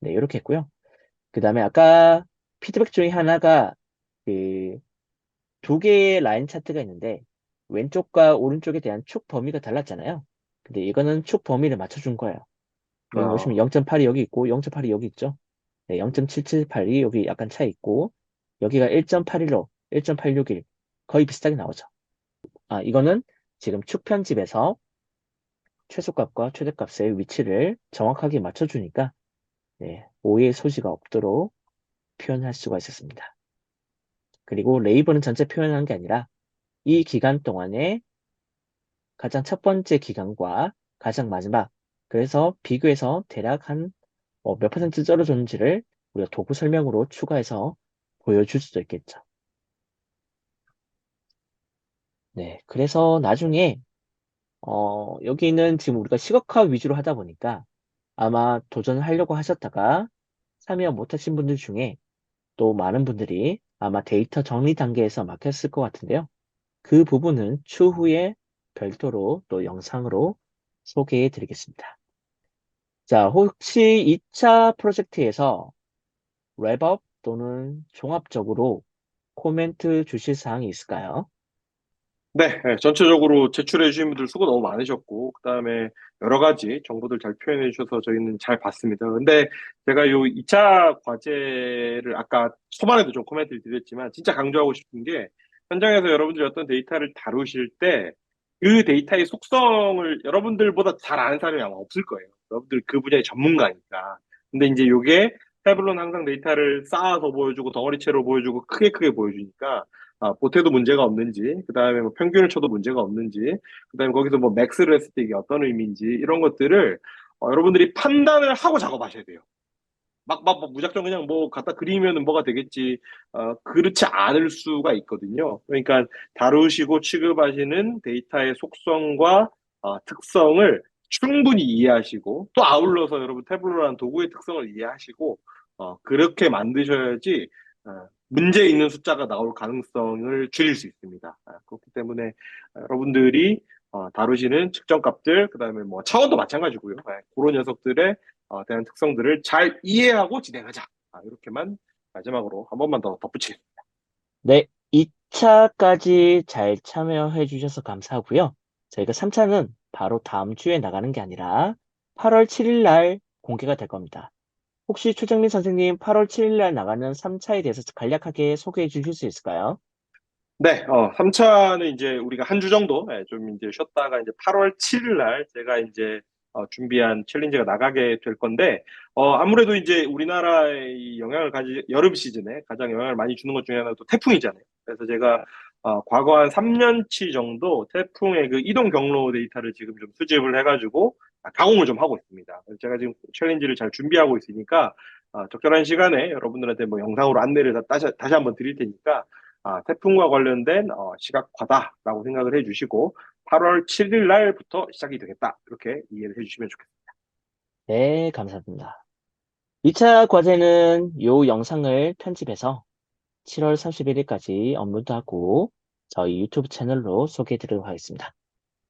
네, 이렇게 했고요. 그 다음에 아까 피드백 중에 하나가 그 두 개의 라인 차트가 있는데 왼쪽과 오른쪽에 대한 축 범위가 달랐잖아요. 근데 이거는 축 범위를 맞춰준 거예요. 여기 보시면 어, 0.8이 여기 있고 0.8이 여기 있죠. 네, 0.778이 여기 약간 차 있고 여기가 1.81로 1.861 거의 비슷하게 나오죠. 아, 이거는 지금 축 편집에서 최소값과 최대값의 위치를 정확하게 맞춰주니까 네, 오해의 소지가 없도록 표현할 수가 있었습니다. 그리고 레이블은 전체 표현하는 게 아니라 이 기간 동안에 가장 첫 번째 기간과 가장 마지막 그래서 비교해서 대략 한 몇 퍼센트 떨어졌는지를 우리가 도구 설명으로 추가해서 보여줄 수도 있겠죠. 네, 그래서 나중에 여기는 지금 우리가 시각화 위주로 하다 보니까 아마 도전을 하려고 하셨다가 참여 못하신 분들 중에 또 많은 분들이 아마 데이터 정리 단계에서 막혔을 것 같은데요. 그 부분은 추후에 별도로 또 영상으로 소개해 드리겠습니다. 자, 혹시 2차 프로젝트에서 랩업 또는 종합적으로 코멘트 주실 사항이 있을까요? 네, 네, 전체적으로 제출해 주신 분들 수고 너무 많으셨고, 그 다음에 여러 가지 정보들 잘 표현해 주셔서 저희는 잘 봤습니다. 근데 제가 요 2차 과제를 아까 초반에도 좀 코멘트를 드렸지만, 진짜 강조하고 싶은 게, 현장에서 여러분들이 어떤 데이터를 다루실 때, 그 데이터의 속성을 여러분들보다 잘 아는 사람이 아마 없을 거예요. 여러분들 그 분야의 전문가니까. 근데 이제 요게 태블로는 항상 데이터를 쌓아서 보여주고, 덩어리채로 보여주고, 크게 크게 보여주니까, 보태도 문제가 없는지, 그 다음에 뭐 평균을 쳐도 문제가 없는지, 그 다음에 거기서 뭐 맥스를 했을 때 이게 어떤 의미인지, 이런 것들을 여러분들이 판단을 하고 작업하셔야 돼요. 막 무작정 그냥 뭐 갖다 그리면은 뭐가 되겠지, 그렇지 않을 수가 있거든요. 그러니까 다루시고 취급하시는 데이터의 속성과 특성을 충분히 이해하시고, 또 아울러서 여러분 태블로라는 도구의 특성을 이해하시고, 그렇게 만드셔야지, 문제 있는 숫자가 나올 가능성을 줄일 수 있습니다. 그렇기 때문에 여러분들이 다루시는 측정값들, 그 다음에 뭐 차원도 마찬가지고요. 그런 녀석들의 대한 특성들을 잘 이해하고 진행하자. 이렇게만 마지막으로 한 번만 더 덧붙이겠습니다. 네, 2차까지 잘 참여해 주셔서 감사하고요. 저희가 3차는 바로 다음 주에 나가는 게 아니라 8월 7일 날 공개가 될 겁니다. 혹시 최정민 선생님 8월 7일 날 나가는 3차에 대해서 간략하게 소개해 주실 수 있을까요? 네, 3차는 이제 우리가 한 주 정도 좀 이제 쉬었다가 이제 8월 7일 날 제가 이제 준비한 챌린지가 나가게 될 건데, 아무래도 이제 우리나라의 이 영향을 여름 시즌에 가장 영향을 많이 주는 것 중에 하나가 또 태풍이잖아요. 그래서 제가 과거 한 3년치 정도 태풍의 그 이동 경로 데이터를 지금 좀 수집을 해가지고 가공을 좀 하고 있습니다. 그래서 제가 지금 챌린지를 잘 준비하고 있으니까 적절한 시간에 여러분들한테 뭐 영상으로 안내를 다시 한번 드릴 테니까 태풍과 관련된 시각화다라고 생각을 해주시고 8월 7일 날부터 시작이 되겠다. 이렇게 이해를 해주시면 좋겠습니다. 네, 감사합니다. 2차 과제는 요 영상을 편집해서 7월 31일까지 업로드하고 저희 유튜브 채널로 소개해 드리도록 하겠습니다.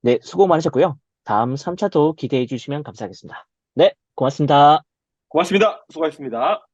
네, 수고 많으셨고요. 다음 3차도 기대해 주시면 감사하겠습니다. 네, 고맙습니다. 고맙습니다. 수고하셨습니다.